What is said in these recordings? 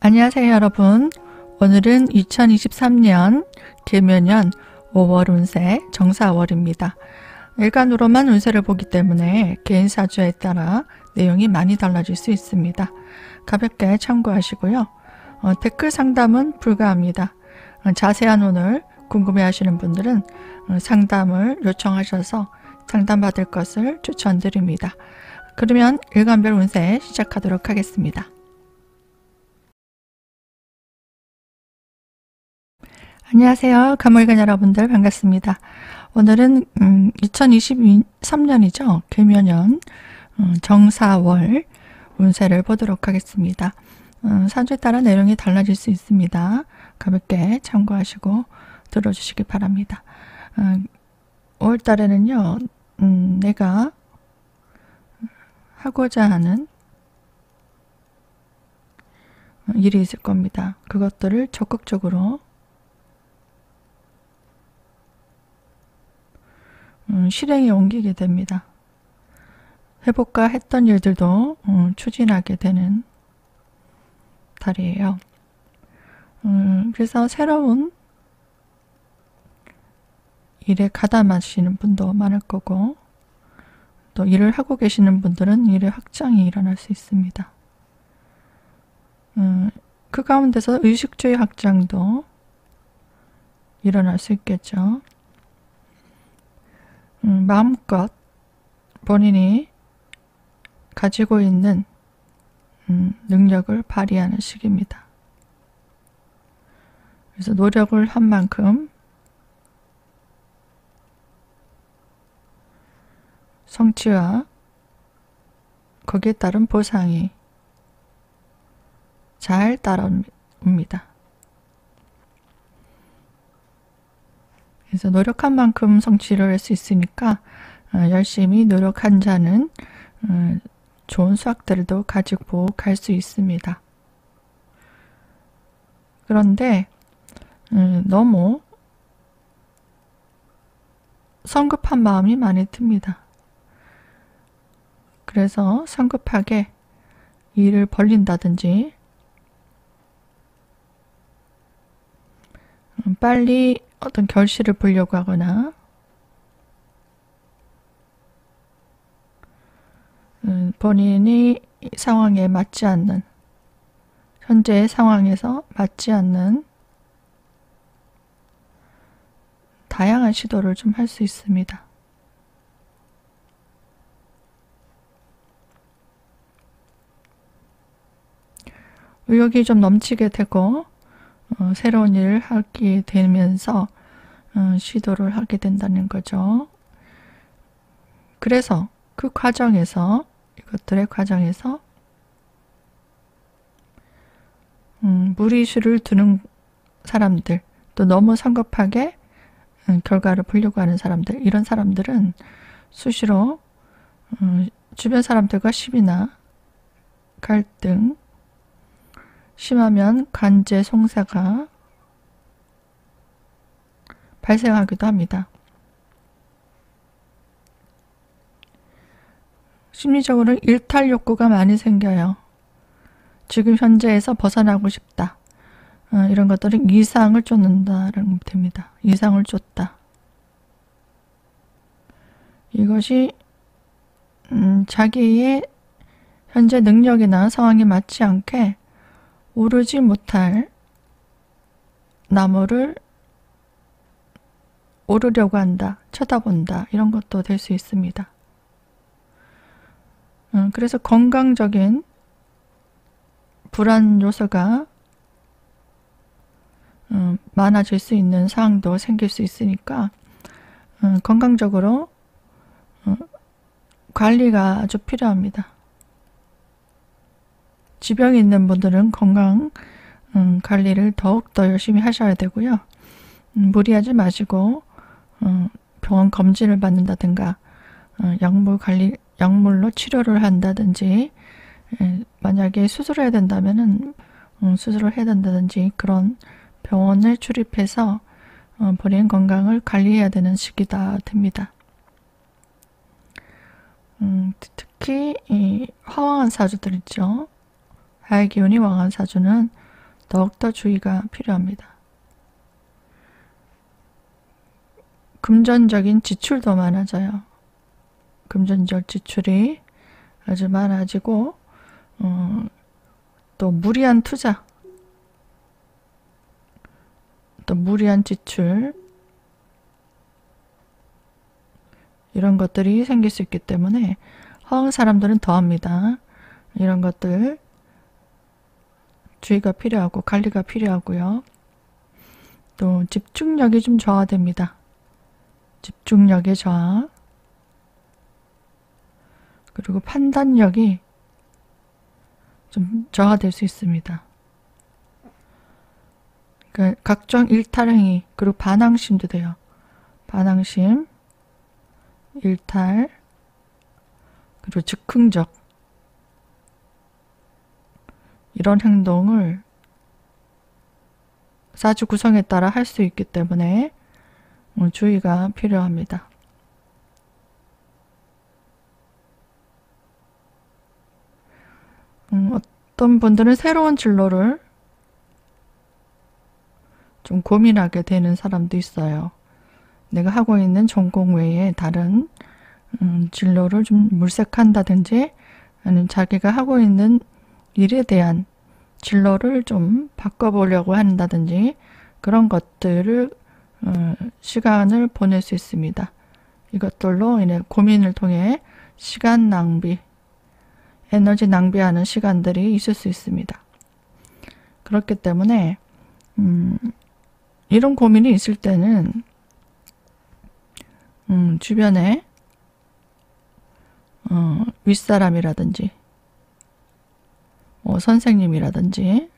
안녕하세요 여러분. 오늘은 2023년 개묘년 5월 운세 정사월입니다. 일간으로만 운세를 보기 때문에 개인 사주에 따라 내용이 많이 달라질 수 있습니다. 가볍게 참고하시고요. 댓글 상담은 불가합니다. 자세한 운을 궁금해하시는 분들은 상담을 요청하셔서 상담받을 것을 추천드립니다. 그러면 일간별 운세 시작하도록 하겠습니다. 안녕하세요. 가물간 여러분들 반갑습니다. 오늘은 2023년이죠. 개묘년 정사월 운세를 보도록 하겠습니다. 사주에 따라 내용이 달라질 수 있습니다. 가볍게 참고하시고 들어주시기 바랍니다. 5월달에는요. 내가 하고자 하는 일이 있을 겁니다. 그것들을 적극적으로 실행에 옮기게 됩니다. 해볼까 했던 일들도 추진하게 되는 달이에요. 그래서 새로운 일에 가담하시는 분도 많을 거고, 또 일을 하고 계시는 분들은 일의 확장이 일어날 수 있습니다. 그 가운데서 의식주의 확장도 일어날 수 있겠죠. 마음껏 본인이 가지고 있는 능력을 발휘하는 시기입니다. 그래서 노력을 한 만큼 성취와 거기에 따른 보상이 잘 따라옵니다. 그래서 노력한 만큼 성취를 할 수 있으니까 열심히 노력한 자는 좋은 수확들도 가지고 갈 수 있습니다. 그런데 너무 성급한 마음이 많이 듭니다. 그래서 성급하게 일을 벌린다든지 빨리 어떤 결실을 보려고 하거나 본인이 상황에 맞지 않는, 현재의 상황에서 맞지 않는 다양한 시도를 좀 할 수 있습니다. 의욕이 좀 넘치게 되고 새로운 일을 하게 되면서 시도를 하게 된다는 거죠. 그래서 그 과정에서, 이것들의 과정에서 무리수를 두는 사람들, 또 너무 성급하게 결과를 보려고 하는 사람들, 이런 사람들은 수시로 주변 사람들과 시비나 갈등, 심하면 관제 송사가 발생하기도 합니다. 심리적으로 일탈 욕구가 많이 생겨요. 지금 현재에서 벗어나고 싶다. 이런 것들은 이상을 쫓는다라는 겁니다. 이상을 쫓다. 이것이 자기의 현재 능력이나 상황에 맞지 않게 오르지 못할 나무를 오르려고 한다, 쳐다본다, 이런 것도 될 수 있습니다. 그래서 건강적인 불안 요소가 많아질 수 있는 상황도 생길 수 있으니까 건강적으로 관리가 아주 필요합니다. 지병이 있는 분들은 건강 관리를 더욱더 열심히 하셔야 되고요. 무리하지 마시고 병원 검진을 받는다든가 약물로 치료를 한다든지, 만약에 수술을 해야 된다면은 수술을 해야 된다든지, 그런 병원을 출입해서 본인 건강을 관리해야 되는 시기가 됩니다. 특히 이 화왕한 사주들 있죠. 하의 기운이 왕한 사주는 더욱더 주의가 필요합니다. 금전적인 지출도 많아져요. 금전적 지출이 아주 많아지고 또 무리한 투자, 또 무리한 지출, 이런 것들이 생길 수 있기 때문에 허황 사람들은 더합니다. 이런 것들 주의가 필요하고 관리가 필요하고요. 또 집중력이 좀 저하됩니다. 집중력의 저하, 그리고 판단력이 좀 저하될 수 있습니다. 그러니까 각종 일탈행위, 그리고 반항심도 돼요. 반항심, 일탈, 그리고 즉흥적, 이런 행동을 사주 구성에 따라 할 수 있기 때문에 주의가 필요합니다. 어떤 분들은 새로운 진로를 좀 고민하게 되는 사람도 있어요. 내가 하고 있는 전공 외에 다른 진로를 좀 물색한다든지, 아니면 자기가 하고 있는 일에 대한 진로를 좀 바꿔보려고 한다든지, 그런 것들을 시간을 보낼 수 있습니다. 이것들로 인해 고민을 통해 시간 낭비, 에너지 낭비하는 시간들이 있을 수 있습니다. 그렇기 때문에 이런 고민이 있을 때는 주변에 윗사람이라든지 선생님이라든지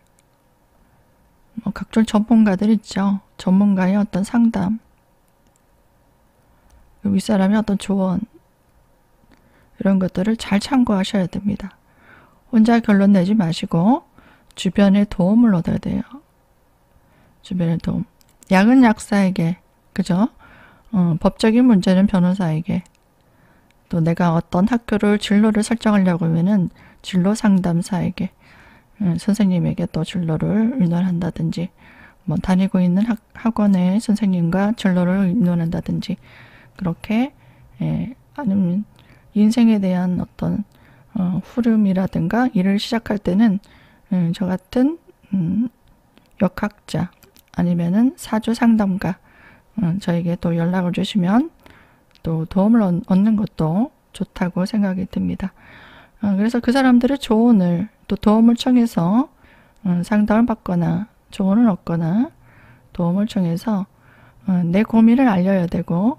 각종 전문가들 있죠. 전문가의 어떤 상담, 윗사람의 어떤 조언, 이런 것들을 잘 참고하셔야 됩니다. 혼자 결론 내지 마시고 주변의 도움을 얻어야 돼요. 주변의 도움. 약은 약사에게, 그죠? 법적인 문제는 변호사에게, 또 내가 어떤 학교를 진로를 설정하려고 하면은 진로 상담사에게, 선생님에게 또 진로를 의논한다든지, 다니고 있는 학원의 선생님과 진로를 의논한다든지, 그렇게 아니면 인생에 대한 어떤 흐름이라든가 일을 시작할 때는 저 같은 역학자 아니면은 사주 상담가 저에게 또 연락을 주시면 또 도움을 얻는 것도 좋다고 생각이 듭니다. 그래서 그 사람들의 조언을 또 도움을 청해서 상담을 받거나 조언을 얻거나 도움을 청해서 내 고민을 알려야 되고,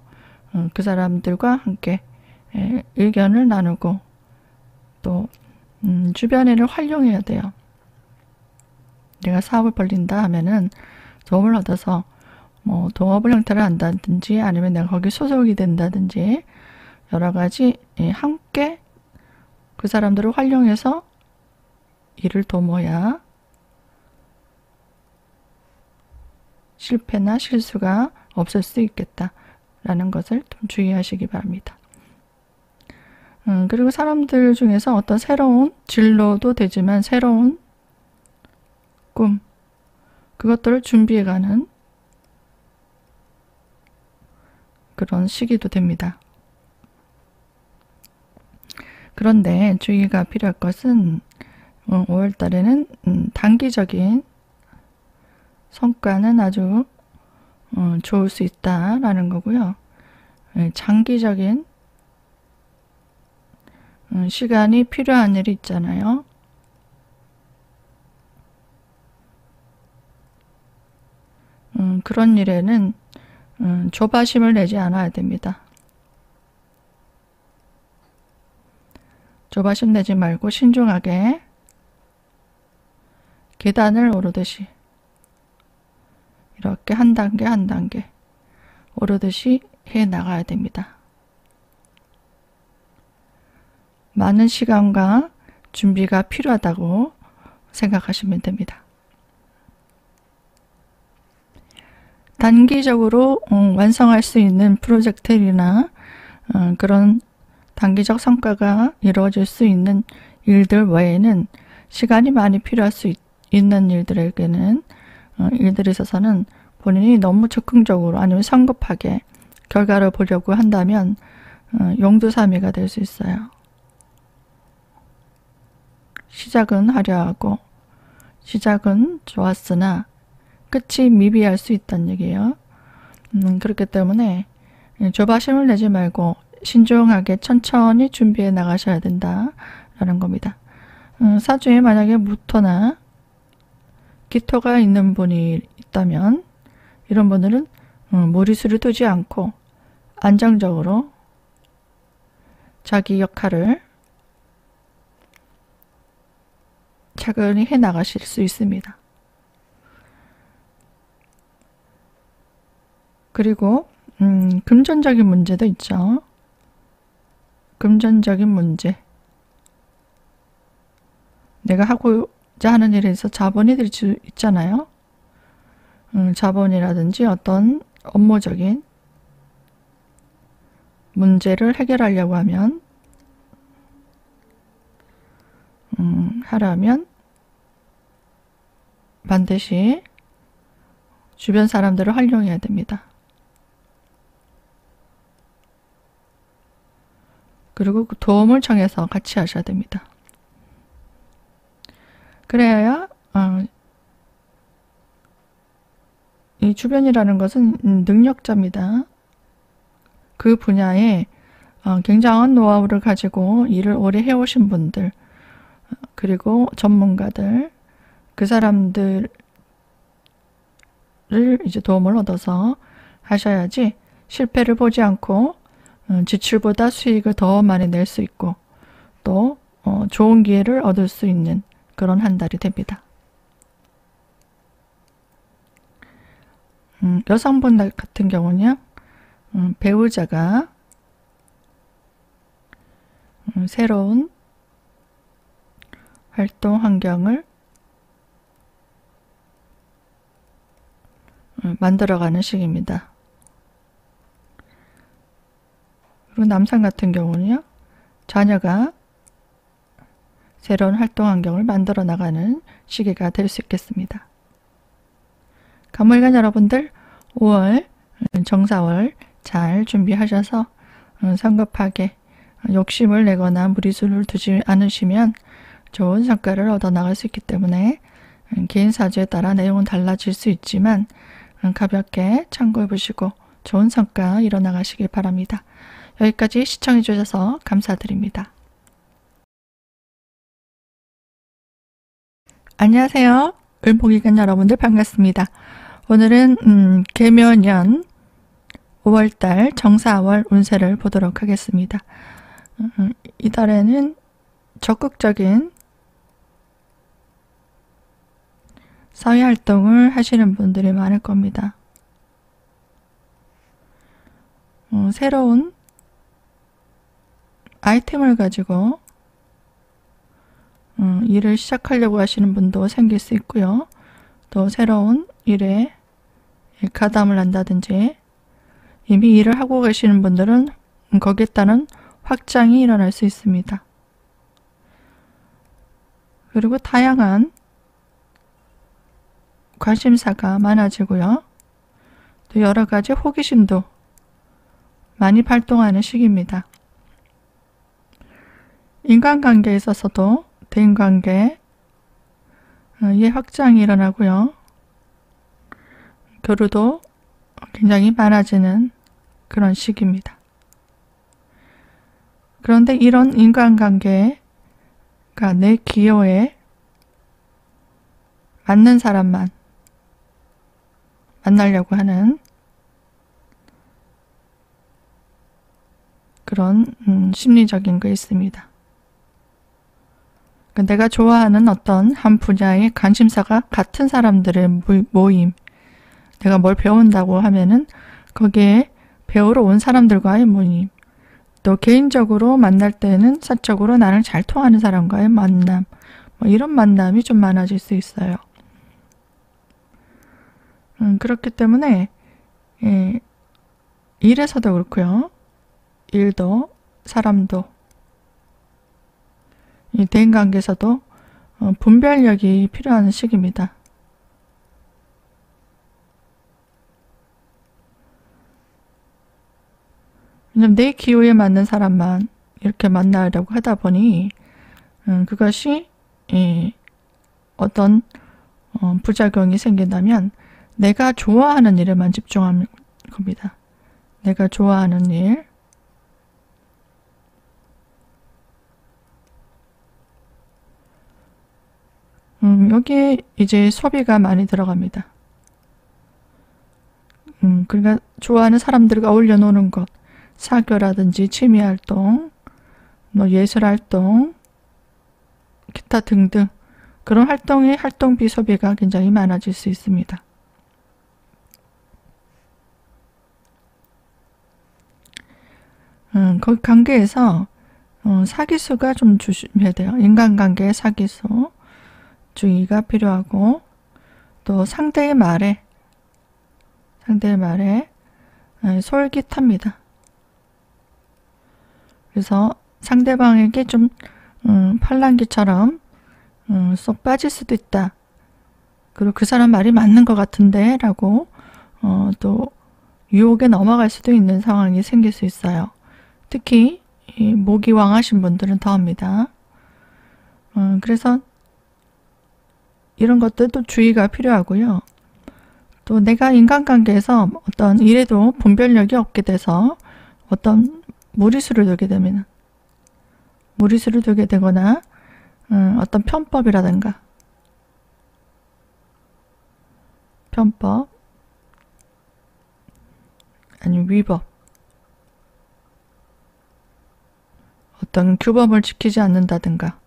그 사람들과 함께 의견을 나누고, 또 주변인을 활용해야 돼요. 내가 사업을 벌린다 하면은 도움을 얻어서 동업을 형태를 한다든지, 아니면 내가 거기 소속이 된다든지, 여러 가지 함께 그 사람들을 활용해서 일을 도모야 실패나 실수가 없을 수 있겠다라는 것을 좀 주의하시기 바랍니다. 그리고 사람들 중에서 어떤 새로운 진로도 되지만 새로운 꿈, 그것들을 준비해가는 그런 시기도 됩니다. 그런데 주의가 필요할 것은 5월 달에는 단기적인 성과는 아주 좋을 수 있다라는 거고요. 장기적인 시간이 필요한 일이 있잖아요. 그런 일에는 조바심을 내지 않아야 됩니다. 조바심 내지 말고 신중하게 계단을 오르듯이 이렇게 한 단계 한 단계 오르듯이 해 나가야 됩니다. 많은 시간과 준비가 필요하다고 생각하시면 됩니다. 단기적으로 완성할 수 있는 프로젝트나 그런 단기적 성과가 이루어질 수 있는 일들 외에는 시간이 많이 필요할 수 있는 일들에게는 일들에 있어서는 본인이 너무 적극적으로 아니면 성급하게 결과를 보려고 한다면 용두사미가 될 수 있어요. 시작은 화려하고 시작은 좋았으나 끝이 미비할 수 있다는 얘기예요. 그렇기 때문에 조바심을 내지 말고 신중하게 천천히 준비해 나가셔야 된다라는 겁니다. 사주에 만약에 무토나 기토가 있는 분이 있다면 이런 분들은 무리수를 두지 않고 안정적으로 자기 역할을 차근히 해 나가실 수 있습니다. 그리고 금전적인 문제도 있죠. 금전적인 문제. 내가 하고자 하는 일에 있어서 자본이 될 수 있잖아요. 자본이라든지 어떤 업무적인 문제를 해결하려고 하면 하려면 반드시 주변 사람들을 활용해야 됩니다. 그리고 그 도움을 청해서 같이 하셔야 됩니다. 그래야 이 주변이라는 것은 능력자입니다. 그 분야에 굉장한 노하우를 가지고 일을 오래 해오신 분들, 그리고 전문가들, 그 사람들을 이제 도움을 얻어서 하셔야지 실패를 보지 않고 지출보다 수익을 더 많이 낼 수 있고 또 좋은 기회를 얻을 수 있는 그런 한 달이 됩니다. 여성분 같은 경우는요, 배우자가 새로운 활동 환경을 만들어가는 시기입니다. 그리고 남성 같은 경우는요, 자녀가 새로운 활동 환경을 만들어 나가는 시기가 될 수 있겠습니다. 간목일간 여러분들 5월 정사월 잘 준비하셔서 성급하게 욕심을 내거나 무리수를 두지 않으시면 좋은 성과를 얻어 나갈 수 있기 때문에 개인 사주에 따라 내용은 달라질 수 있지만 가볍게 참고해 보시고 좋은 성과 이뤄 나가시길 바랍니다. 여기까지 시청해 주셔서 감사드립니다. 안녕하세요. 을목일간 여러분들 반갑습니다. 오늘은 개묘년 5월달 정사월 운세를 보도록 하겠습니다. 이달에는 적극적인 사회활동을 하시는 분들이 많을 겁니다. 새로운 아이템을 가지고 일을 시작하려고 하시는 분도 생길 수 있고요. 또 새로운 일에 가담을 한다든지 이미 일을 하고 계시는 분들은 거기에 따른 확장이 일어날 수 있습니다. 그리고 다양한 관심사가 많아지고요. 또 여러 가지 호기심도 많이 발동하는 시기입니다. 인간관계에 있어서도 대인관계의 확장이 일어나고요. 교류도 굉장히 많아지는 그런 시기입니다. 그런데 이런 인간관계가 내 기호에 맞는 사람만 만나려고 하는 그런 심리적인 게 있습니다. 내가 좋아하는 어떤 한 분야의 관심사가 같은 사람들의 모임, 내가 뭘 배운다고 하면은 거기에 배우러 온 사람들과의 모임, 또 개인적으로 만날 때는 사적으로 나랑 잘 통하는 사람과의 만남, 이런 만남이 좀 많아질 수 있어요. 그렇기 때문에 일에서도 그렇고요. 일도 사람도 이 대인관계에서도 분별력이 필요한 시기입니다. 왜냐면 내 기호에 맞는 사람만 이렇게 만나려고 하다 보니 그것이 어떤 부작용이 생긴다면 내가 좋아하는 일에만 집중하는 겁니다. 내가 좋아하는 일. 여기에 이제 소비가 많이 들어갑니다. 그러니까 좋아하는 사람들과 어울려 노는 것, 사교라든지 취미활동, 뭐 예술활동, 기타 등등 그런 활동의 활동비 소비가 굉장히 많아질 수 있습니다. 그 관계에서 사기수가 좀 조심해야 돼요. 인간관계의 사기수 주의가 필요하고 또 상대의 말에 솔깃합니다. 그래서 상대방에게 좀 팔랑귀처럼 쏙 빠질 수도 있다. 그리고 그 사람 말이 맞는 것 같은데 라고 또 유혹에 넘어갈 수도 있는 상황이 생길 수 있어요. 특히 목이 왕하신 분들은 더합니다. 그래서 이런 것들도 주의가 필요하고요. 또 내가 인간관계에서 어떤 일에도 분별력이 없게 돼서 어떤 무리수를 두게 됩니다. 무리수를 두게 되거나 어떤 편법이라든가 편법 아니면 위법 어떤 규범을 지키지 않는다든가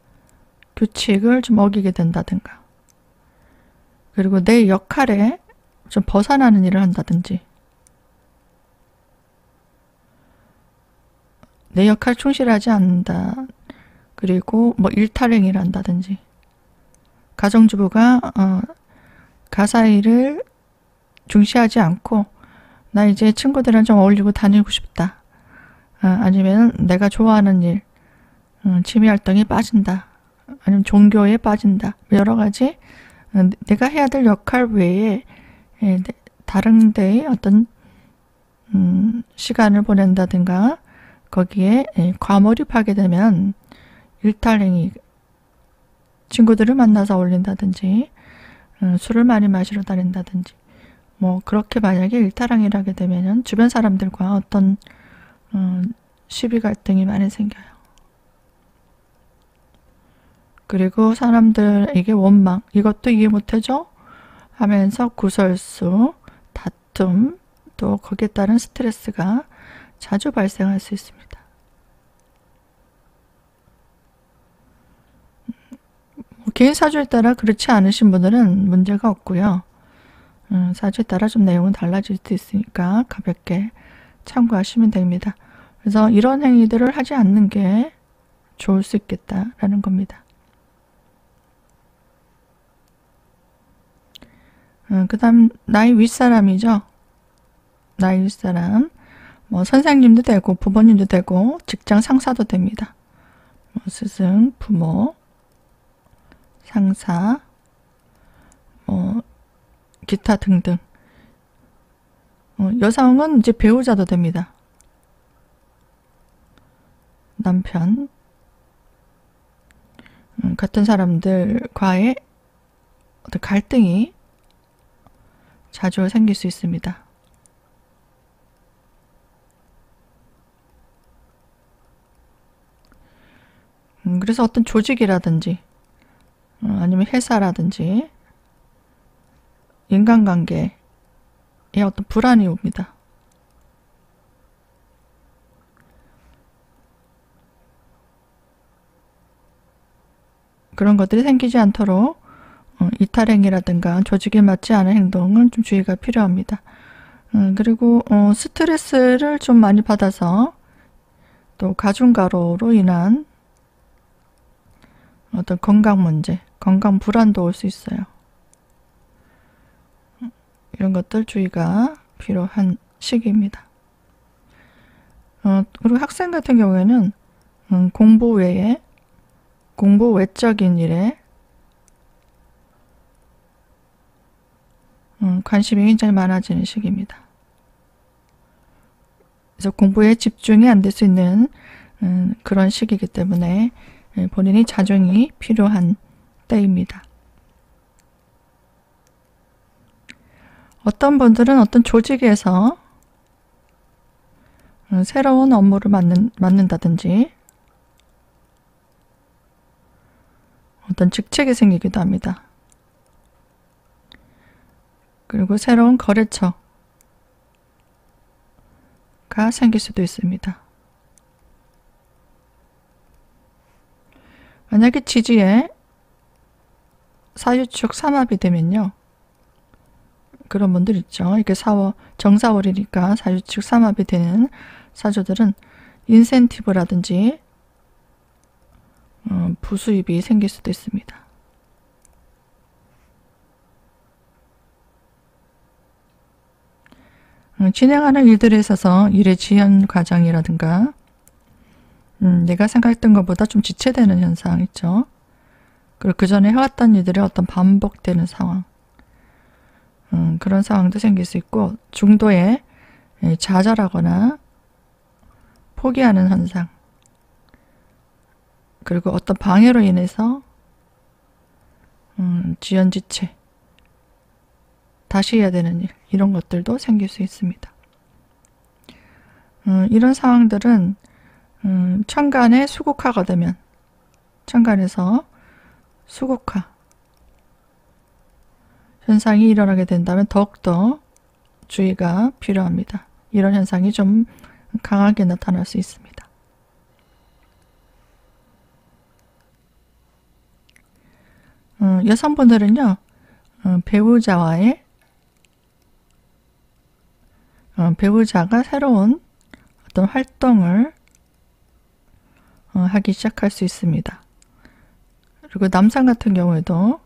규칙을 좀 어기게 된다든가 그리고 내 역할에 좀 벗어나는 일을 한다든지 내 역할 충실하지 않는다. 그리고 뭐 일탈행위를 한다든지 가정주부가 가사일을 중시하지 않고 나 이제 친구들이랑 좀 어울리고 다니고 싶다. 아니면 내가 좋아하는 일 취미활동에 빠진다. 아니면 종교에 빠진다. 여러 가지 내가 해야 될 역할 외에 다른 데에 어떤 시간을 보낸다든가 거기에 과몰입하게 되면 일탈행위 친구들을 만나서 어울린다든지 술을 많이 마시러 다닌다든지 뭐 그렇게 만약에 일탈행위를 하게 되면 주변 사람들과 어떤 시비 갈등이 많이 생겨요. 그리고 사람들에게 원망 이것도 이해 못해줘 하면서 구설수 다툼 또 거기에 따른 스트레스가 자주 발생할 수 있습니다. 개인 사주에 따라 그렇지 않으신 분들은 문제가 없고요. 사주에 따라 좀 내용은 달라질 수도 있으니까 가볍게 참고하시면 됩니다. 그래서 이런 행위들을 하지 않는 게 좋을 수 있겠다라는 겁니다. 그 다음 나이 윗사람이죠. 나이 윗사람 뭐 선생님도 되고 부모님도 되고 직장 상사도 됩니다. 뭐 스승, 부모, 상사, 뭐 기타 등등. 여성은 이제 배우자도 됩니다. 남편, 같은 사람들과의 어떤 갈등이 자주 생길 수 있습니다. 그래서 어떤 조직이라든지 아니면 회사라든지 인간관계에 어떤 불안이 옵니다. 그런 것들이 생기지 않도록 이탈행위라든가 조직에 맞지 않은 행동은 좀 주의가 필요합니다. 그리고 스트레스를 좀 많이 받아서 또 가중가로로 인한 어떤 건강 문제, 건강 불안도 올 수 있어요. 이런 것들 주의가 필요한 시기입니다. 그리고 학생 같은 경우에는 공부 외적인 일에 관심이 굉장히 많아지는 시기입니다. 그래서 공부에 집중이 안 될 수 있는 그런 시기이기 때문에 본인이 자중이 필요한 때입니다. 어떤 분들은 어떤 조직에서 새로운 업무를 맡는다든지 어떤 직책이 생기기도 합니다. 그리고 새로운 거래처가 생길 수도 있습니다. 만약에 지지에 사유축 삼합이 되면요. 그런 분들 있죠. 이게 정사월이니까 사유축 삼합이 되는 사주들은 인센티브라든지 부수입이 생길 수도 있습니다. 진행하는 일들에 있어서 일의 지연 과정이라든가 내가 생각했던 것보다 좀 지체되는 현상 있죠. 그리고 그 전에 해왔던 일들이 어떤 반복되는 상황 그런 상황도 생길 수 있고 중도에 좌절하거나 포기하는 현상 그리고 어떤 방해로 인해서 지연지체 다시 해야 되는 일 이런 것들도 생길 수 있습니다. 이런 상황들은 천간에 수국화가 되면 천간에서 수국화 현상이 일어나게 된다면 더욱더 주의가 필요합니다. 이런 현상이 좀 강하게 나타날 수 있습니다. 여성분들은요, 배우자가 새로운 어떤 활동을 하기 시작할 수 있습니다. 그리고 남성 같은 경우에도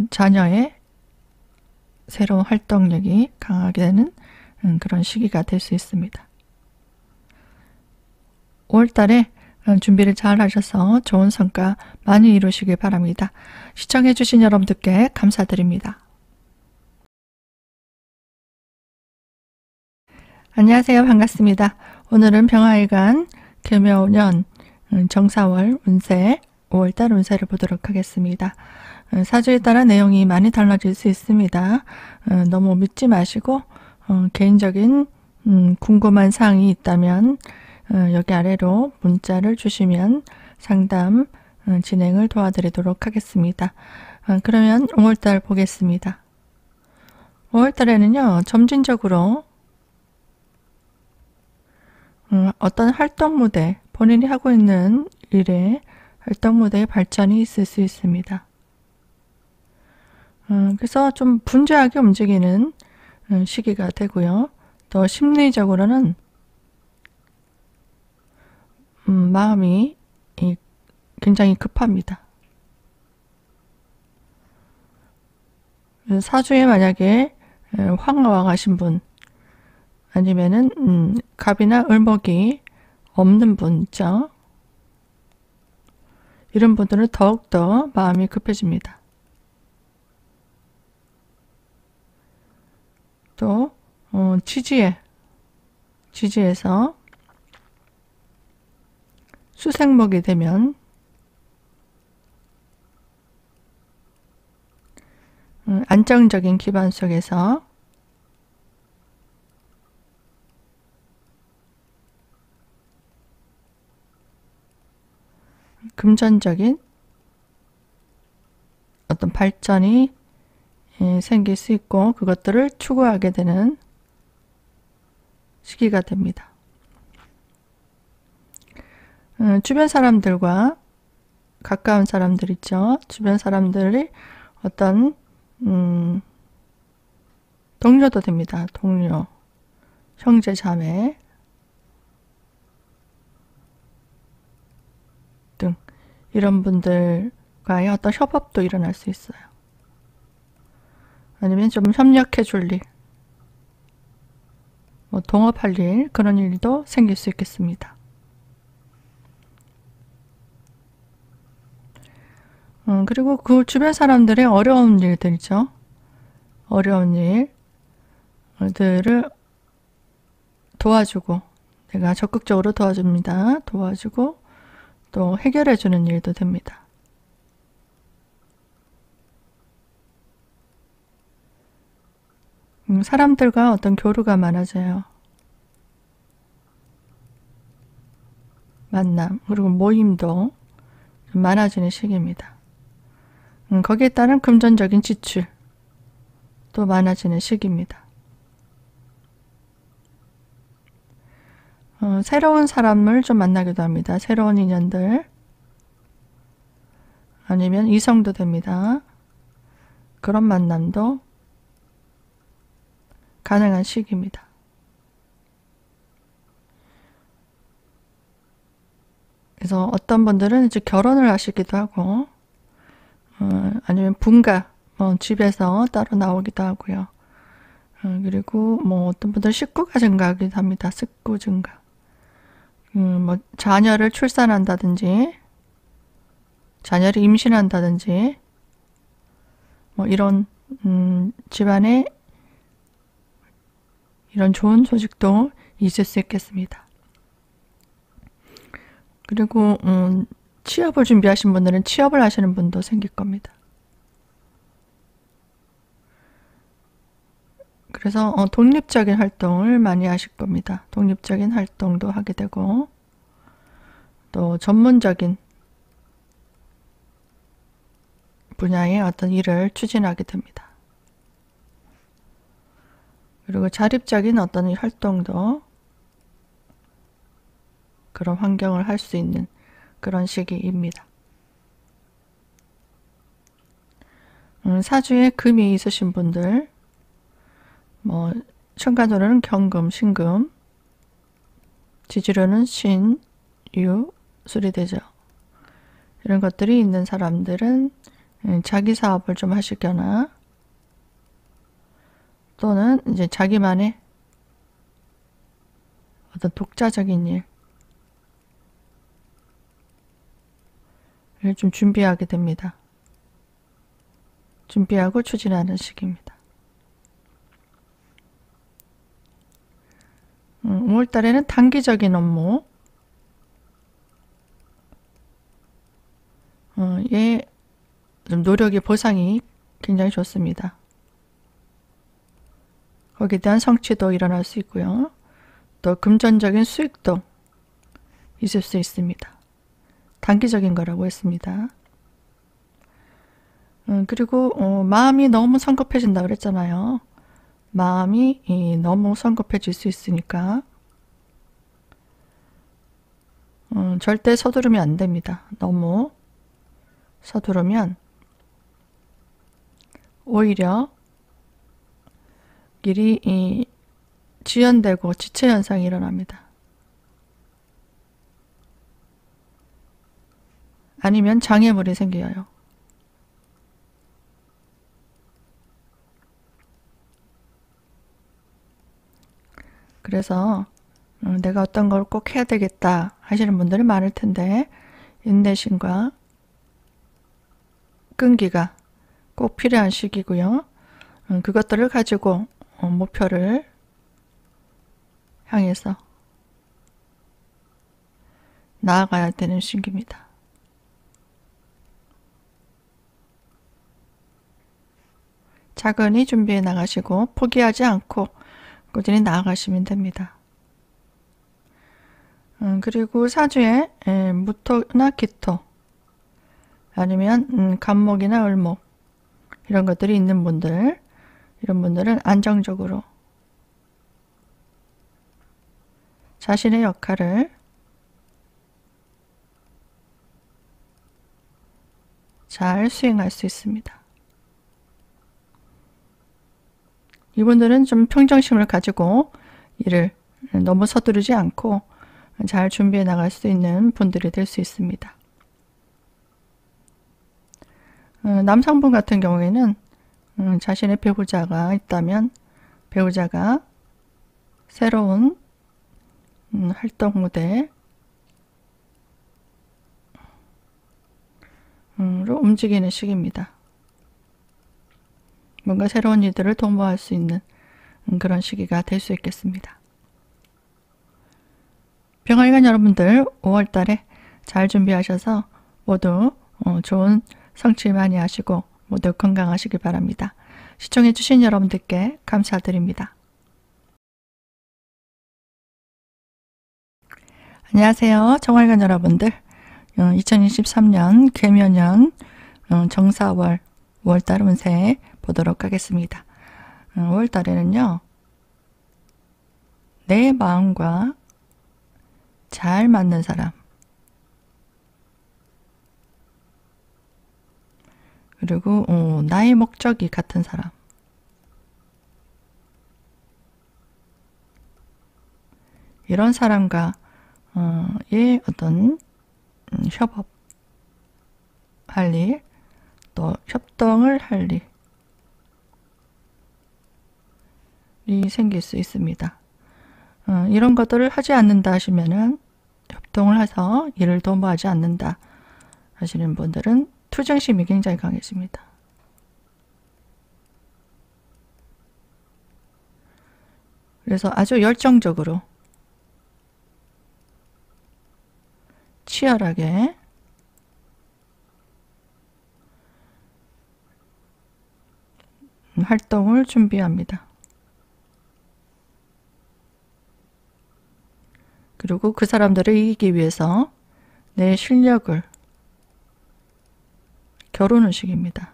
자녀의 새로운 활동력이 강하게 되는 그런 시기가 될 수 있습니다. 5월달에 준비를 잘 하셔서 좋은 성과 많이 이루시길 바랍니다. 시청해 주신 여러분들께 감사드립니다. 안녕하세요. 반갑습니다. 오늘은 병화일간 금요년 정사월 운세 5월달 운세를 보도록 하겠습니다. 사주에 따라 내용이 많이 달라질 수 있습니다. 너무 믿지 마시고 개인적인 궁금한 사항이 있다면 여기 아래로 문자를 주시면 상담 진행을 도와드리도록 하겠습니다. 그러면 5월달 보겠습니다. 5월달에는요. 점진적으로 어떤 활동 무대, 본인이 하고 있는 일에 활동 무대의 발전이 있을 수 있습니다. 그래서 좀 분주하게 움직이는 시기가 되고요. 또 심리적으로는 마음이 굉장히 급합니다. 사주에 만약에 황화와 가신 분 아니면은 갑이나 을목이 없는 분 있죠. 이런 분들은 더욱더 마음이 급해집니다. 또 지지에서 수생목이 되면 안정적인 기반 속에서 금전적인 어떤 발전이 생길 수 있고 그것들을 추구하게 되는 시기가 됩니다. 주변 사람들과 가까운 사람들 있죠. 주변 사람들이 어떤 동료도 됩니다. 동료, 형제, 자매 등 이런 분들과의 어떤 협업도 일어날 수 있어요. 아니면 좀 협력해 줄 일, 동업할 일, 그런 일도 생길 수 있겠습니다. 그리고 그 주변 사람들의 어려운 일들이죠. 어려운 일들을 도와주고, 내가 적극적으로 도와줍니다. 도와주고 또 해결해주는 일도 됩니다. 사람들과 어떤 교류가 많아져요. 만남, 그리고 모임도 많아지는 시기입니다. 거기에 따른 금전적인 지출도 많아지는 시기입니다. 새로운 사람을 좀 만나기도 합니다. 새로운 인연들, 아니면 이성도 됩니다. 그런 만남도 가능한 시기입니다. 그래서 어떤 분들은 이제 결혼을 하시기도 하고, 아니면 분가, 집에서 따로 나오기도 하고요. 그리고 뭐 어떤 분들 식구가 증가하기도 합니다. 식구 증가. 뭐 자녀를 출산한다든지, 자녀를 임신한다든지, 뭐 이런 집안에 이런 좋은 소식도 있을 수 있겠습니다. 그리고 취업을 준비하신 분들은 취업을 하시는 분도 생길 겁니다. 그래서 독립적인 활동을 많이 하실 겁니다. 독립적인 활동도 하게 되고, 또 전문적인 분야의 어떤 일을 추진하게 됩니다. 그리고 자립적인 어떤 활동도, 그런 환경을 할 수 있는 그런 시기입니다. 사주에 금이 있으신 분들, 뭐 천간으로는 경금, 신금, 지지로는 신, 유, 수리대죠. 이런 것들이 있는 사람들은 자기 사업을 좀 하시거나, 또는 이제 자기만의 어떤 독자적인 일을 좀 준비하게 됩니다. 준비하고 추진하는 시기입니다. 5월달에는 단기적인 업무, 좀 노력의 보상이 굉장히 좋습니다. 거기에 대한 성취도 일어날 수 있고요. 또 금전적인 수익도 있을 수 있습니다. 단기적인 거라고 했습니다. 그리고 마음이 너무 성급해진다 그랬잖아요. 마음이 너무 성급해질 수 있으니까 절대 서두르면 안 됩니다. 너무 서두르면 오히려 일이 지연되고 지체 현상이 일어납니다. 아니면 장애물이 생겨요. 그래서 내가 어떤 걸 꼭 해야 되겠다 하시는 분들이 많을 텐데, 인내심과 끈기가 꼭 필요한 시기고요. 그것들을 가지고 목표를 향해서 나아가야 되는 시기입니다. 차근히 준비해 나가시고 포기하지 않고 꾸준히 나아가시면 됩니다. 그리고 사주에 무토나 기토, 아니면 간목이나 을목, 이런 것들이 있는 분들, 이런 분들은 안정적으로 자신의 역할을 잘 수행할 수 있습니다. 이분들은 좀 평정심을 가지고 일을 너무 서두르지 않고 잘 준비해 나갈 수 있는 분들이 될 수 있습니다. 남성분 같은 경우에는 자신의 배우자가 있다면 배우자가 새로운 활동 무대로 움직이는 시기입니다. 뭔가 새로운 일들을 도모할 수 있는 그런 시기가 될 수 있겠습니다. 병활관 여러분들 5월 달에 잘 준비하셔서 모두 좋은 성취 많이 하시고 모두 건강하시기 바랍니다. 시청해 주신 여러분들께 감사드립니다. 안녕하세요. 정활관 여러분들. 2023년 개묘년 정사월 5월달 운세 보도록 하겠습니다. 5월달에는요. 내 마음과 잘 맞는 사람, 그리고 나의 목적이 같은 사람, 이런 사람과 의 어떤 협업할 일, 또 협동을 할 일이 생길 수 있습니다. 이런 것들을 하지 않는다 하시면은 협동을 해서 일을 도모하지 않는다 하시는 분들은 투쟁심이 굉장히 강해집니다. 그래서 아주 열정적으로 치열하게 활동을 준비합니다. 그리고 그 사람들을 이기기 위해서 내 실력을 겨루는 시기입니다.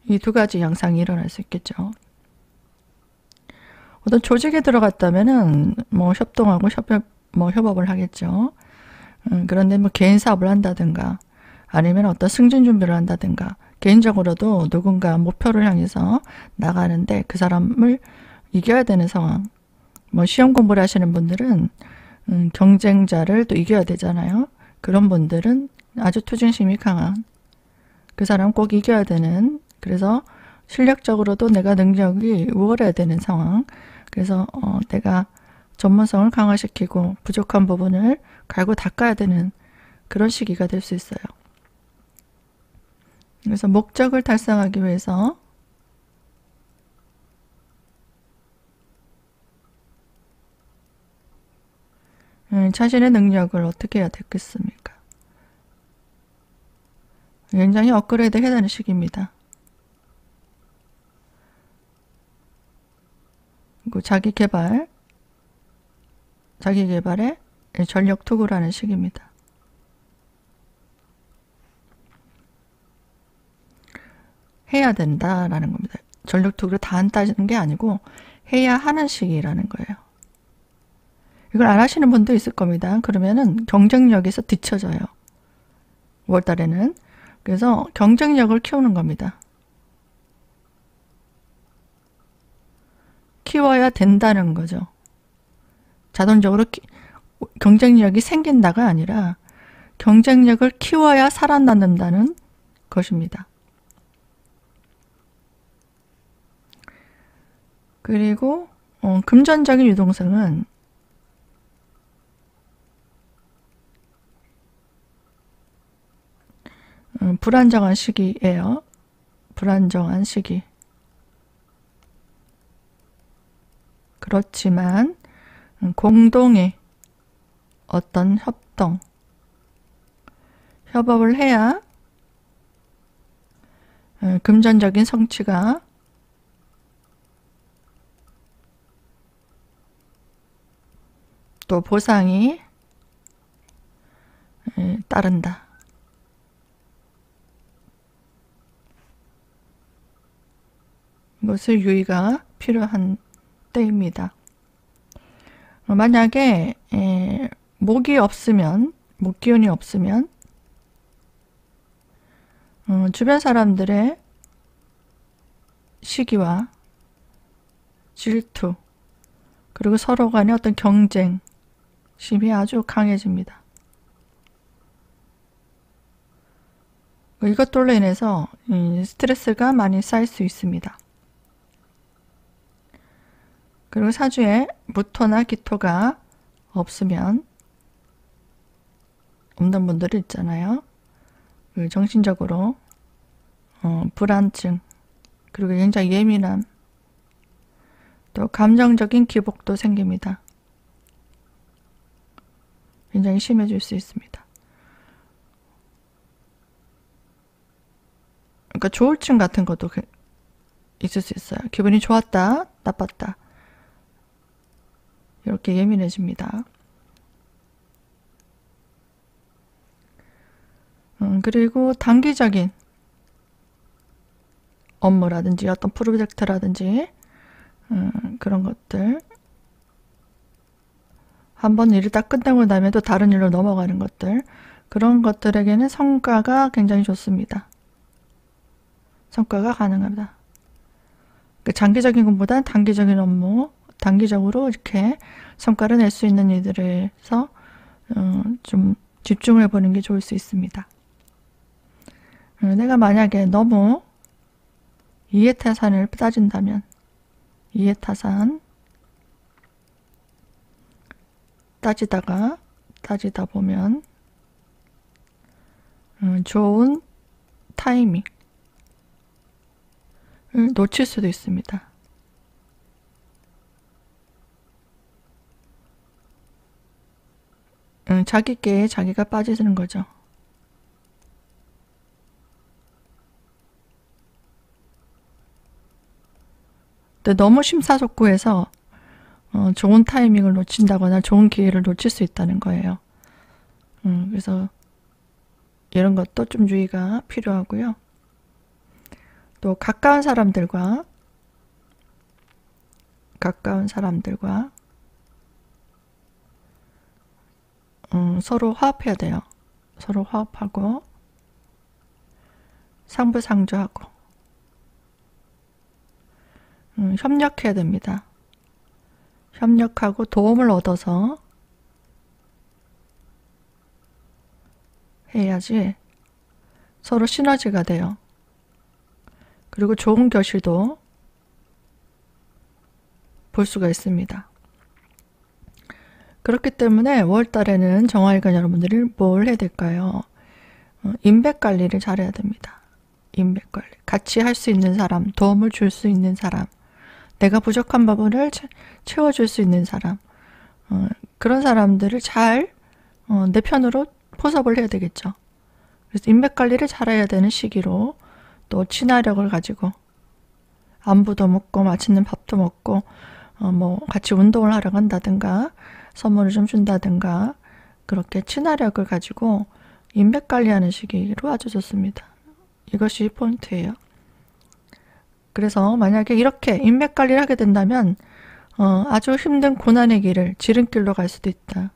이 두 가지 양상이 일어날 수 있겠죠. 어떤 조직에 들어갔다면은 뭐 협동하고 협업을 하겠죠. 그런데 뭐 개인 사업을 한다든가 아니면 어떤 승진 준비를 한다든가 개인적으로도 누군가 목표를 향해서 나가는데 그 사람을 이겨야 되는 상황. 뭐 시험 공부를 하시는 분들은 경쟁자를 또 이겨야 되잖아요. 그런 분들은 아주 투쟁심이 강한, 그 사람 꼭 이겨야 되는, 그래서 실력적으로도 내가 능력이 우월해야 되는 상황. 그래서 내가 전문성을 강화시키고 부족한 부분을 갈고 닦아야 되는 그런 시기가 될 수 있어요. 그래서 목적을 달성하기 위해서 자신의 능력을 어떻게 해야 되겠습니까? 굉장히 업그레이드 해야 되는 시기입니다. 그리고 자기 개발에 전력 투구를 하는 시기입니다. 해야 된다라는 겁니다. 전력 투구를 다 한다는 게 아니고 해야 하는 시기라는 거예요. 이걸 안 하시는 분도 있을 겁니다. 그러면은 경쟁력에서 뒤처져요. 5월달에는. 그래서 경쟁력을 키우는 겁니다. 키워야 된다는 거죠. 자동적으로 경쟁력이 생긴다가 아니라 경쟁력을 키워야 살아남는다는 것입니다. 그리고 금전적인 유동성은 불안정한 시기예요. 불안정한 시기. 그렇지만 공동의 어떤 협업을 해야 금전적인 성취가 또 보상이 따른다. 이것을 유의가 필요한 때입니다. 만약에 목이 없으면, 목기운이 없으면 주변 사람들의 시기와 질투, 그리고 서로 간의 어떤 경쟁심이 아주 강해집니다. 이것들로 인해서 스트레스가 많이 쌓일 수 있습니다. 그리고 사주에 무토나 기토가 없는 분들이 있잖아요. 그 정신적으로 불안증, 그리고 굉장히 예민함, 또 감정적인 기복도 생깁니다. 굉장히 심해질 수 있습니다. 그러니까 조울증 같은 것도 있을 수 있어요. 기분이 좋았다, 나빴다. 이렇게 예민해집니다. 그리고 단기적인 업무라든지 어떤 프로젝트라든지 그런 것들, 한번 일이 딱 끝나고 나면 또 다른 일로 넘어가는 것들, 그런 것들에게는 성과가 굉장히 좋습니다. 성과가 가능합니다. 장기적인 것보다 단기적인 업무, 단기적으로 이렇게 성과를 낼 수 있는 일들에서 좀 집중을 해보는 게 좋을 수 있습니다. 내가 만약에 너무 이해타산을 따진다면, 이해타산 따지다 보면 좋은 타이밍을 놓칠 수도 있습니다. 자기께 자기가 빠지는 거죠. 근데 너무 심사숙고해서 좋은 타이밍을 놓친다거나 좋은 기회를 놓칠 수 있다는 거예요. 그래서 이런 것도 좀 유의가 필요하고요. 또 가까운 사람들과 서로 화합해야 돼요. 서로 화합하고 상부상조하고 협력해야 됩니다. 협력하고 도움을 얻어서 해야지 서로 시너지가 돼요. 그리고 좋은 결실도 볼 수가 있습니다. 그렇기 때문에 5월달에는 정화일관 여러분들이 뭘 해야 될까요? 인맥관리를 잘해야 됩니다. 인맥관리. 같이 할 수 있는 사람, 도움을 줄 수 있는 사람, 내가 부족한 부분을 채워줄 수 있는 사람, 그런 사람들을 잘 내 편으로 포섭을 해야 되겠죠. 그래서 인맥관리를 잘해야 되는 시기로 또 친화력을 가지고 안부도 묻고 맛있는 밥도 먹고 뭐 같이 운동을 하러 간다든가 선물을 좀 준다든가 그렇게 친화력을 가지고 인맥관리하는 시기로 아주 좋습니다. 이것이 포인트예요. 그래서 만약에 이렇게 인맥관리를 하게 된다면 아주 힘든 고난의 길을 지름길로 갈 수도 있다.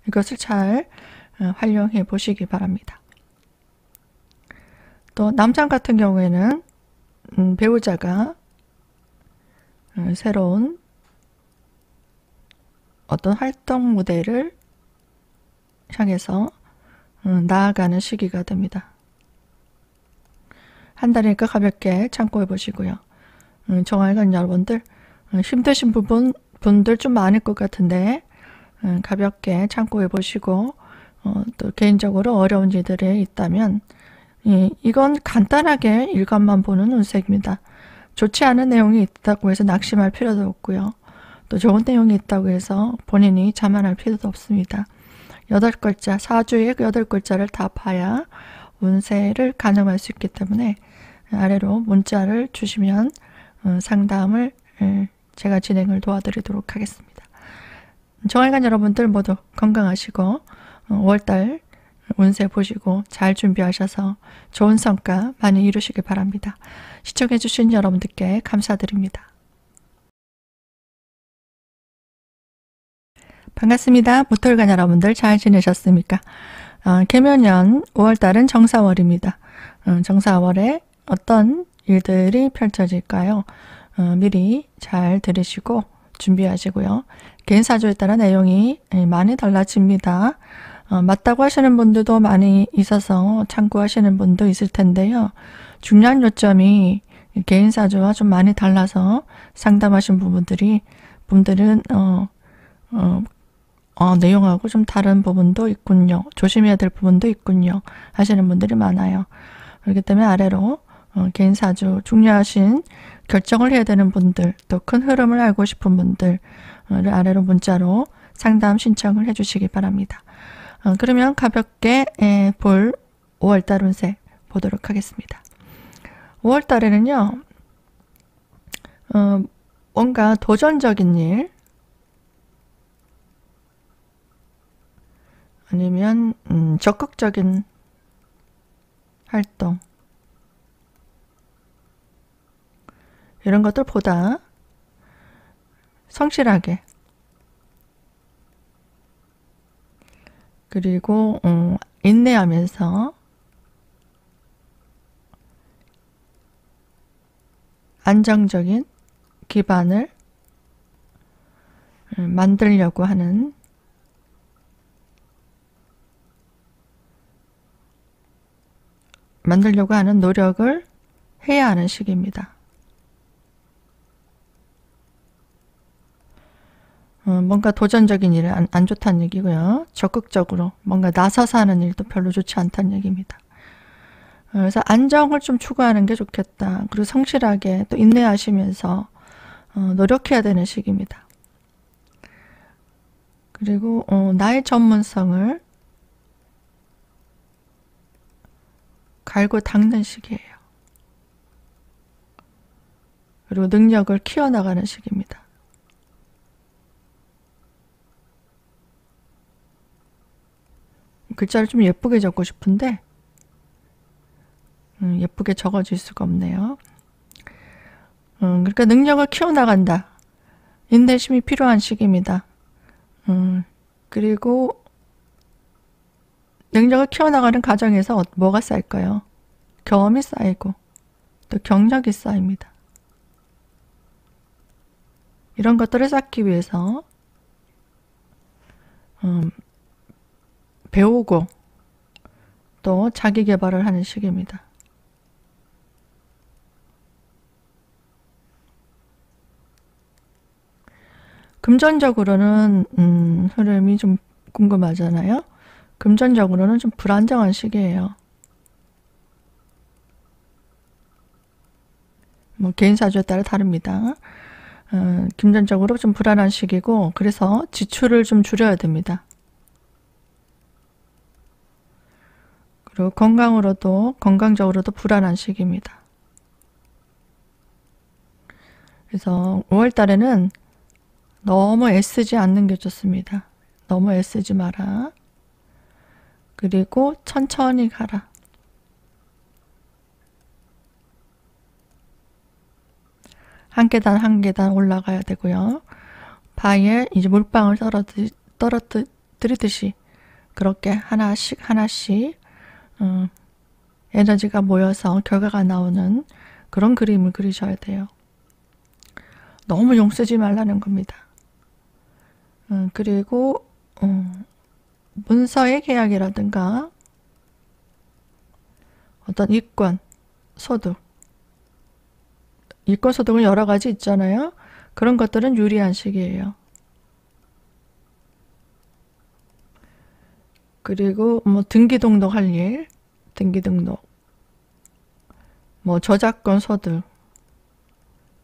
이것을 잘 활용해 보시기 바랍니다. 또 남자 같은 경우에는 배우자가 새로운 어떤 활동 무대를 향해서 나아가는 시기가 됩니다. 한 달이니까 가볍게 참고해 보시고요. 정화일관 여러분들 힘드신 분들 좀 많을 것 같은데 가볍게 참고해 보시고 또 개인적으로 어려운 일들이 있다면 이건 간단하게 일관만 보는 운세입니다. 좋지 않은 내용이 있다고 해서 낙심할 필요도 없고요. 또 좋은 내용이 있다고 해서 본인이 자만할 필요도 없습니다. 8글자, 사주의 8글자를 다 봐야 운세를 가늠할 수 있기 때문에 아래로 문자를 주시면 상담을 제가 진행을 도와드리도록 하겠습니다. 정화일관 여러분들 모두 건강하시고 5월달 운세 보시고 잘 준비하셔서 좋은 성과 많이 이루시길 바랍니다. 시청해 주신 여러분들께 감사드립니다. 반갑습니다. 모토일관 여러분들 잘 지내셨습니까? 개묘년 5월달은 정사월입니다. 정사월에 어떤 일들이 펼쳐질까요? 미리 잘 들으시고 준비하시고요. 개인사주에 따라 내용이 많이 달라집니다. 맞다고 하시는 분들도 많이 있어서 참고하시는 분도 있을 텐데요. 중요한 요점이 개인사주와 좀 많이 달라서 상담하신 분들은 내용하고 좀 다른 부분도 있군요. 조심해야 될 부분도 있군요. 하시는 분들이 많아요. 그렇기 때문에 아래로 개인 사주 중요하신 결정을 해야 되는 분들, 또 큰 흐름을 알고 싶은 분들을 아래로 문자로 상담 신청을 해주시기 바랍니다. 그러면 가볍게 볼 5월달 운세 보도록 하겠습니다. 5월달에는요, 뭔가 도전적인 일, 아니면 적극적인 활동, 이런 것들보다 성실하게, 그리고 인내하면서 안정적인 기반을 만들려고 하는 노력을 해야 하는 시기입니다. 뭔가 도전적인 일은 안 좋다는 얘기고요. 적극적으로 뭔가 나서서 하는 일도 별로 좋지 않다는 얘기입니다. 그래서 안정을 좀 추구하는 게 좋겠다. 그리고 성실하게 또 인내하시면서 노력해야 되는 시기입니다. 그리고 나의 전문성을 갈고 닦는 시기예요. 그리고 능력을 키워나가는 시기입니다. 글자를 좀 예쁘게 적고 싶은데 예쁘게 적어질 수가 없네요. 그러니까 능력을 키워나간다. 인내심이 필요한 시기입니다. 그리고 능력을 키워나가는 과정에서 뭐가 쌓일까요? 경험이 쌓이고 또 경력이 쌓입니다. 이런 것들을 쌓기 위해서 배우고 또 자기 개발을 하는 시기입니다. 금전적으로는 흐름이 좀 궁금하잖아요. 금전적으로는 좀 불안정한 시기예요. 뭐 개인 사주에 따라 다릅니다. 금전적으로 좀 불안한 시기고, 그래서 지출을 좀 줄여야 됩니다. 그리고 건강적으로도 불안한 시기입니다. 그래서 5월 달에는 너무 애쓰지 않는 게 좋습니다. 너무 애쓰지 마라. 그리고 천천히 가라. 한 계단 한 계단 올라가야 되고요. 바위에 이제 물방울 떨어뜨리듯이 그렇게 하나씩 에너지가 모여서 결과가 나오는 그런 그림을 그리셔야 돼요. 너무 용 쓰지 말라는 겁니다. 그리고 문서의 계약이라든가 어떤 이권, 소득, 이권 소득은 여러 가지 있잖아요. 그런 것들은 유리한 시기예요. 그리고 뭐 등기 등록할 일, 등기 등록, 뭐 저작권 소득,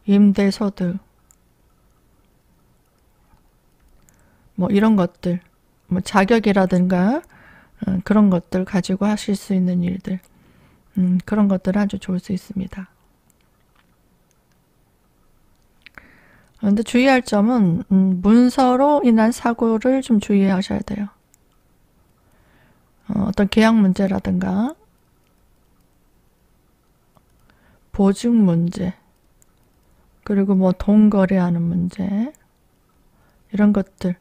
임대 소득, 뭐 이런 것들, 뭐 자격이라든가 그런 것들 가지고 하실 수 있는 일들, 그런 것들은 아주 좋을 수 있습니다. 그런데 주의할 점은 문서로 인한 사고를 좀 주의하셔야 돼요. 어떤 계약 문제라든가 보증 문제, 그리고 뭐 돈 거래하는 문제, 이런 것들로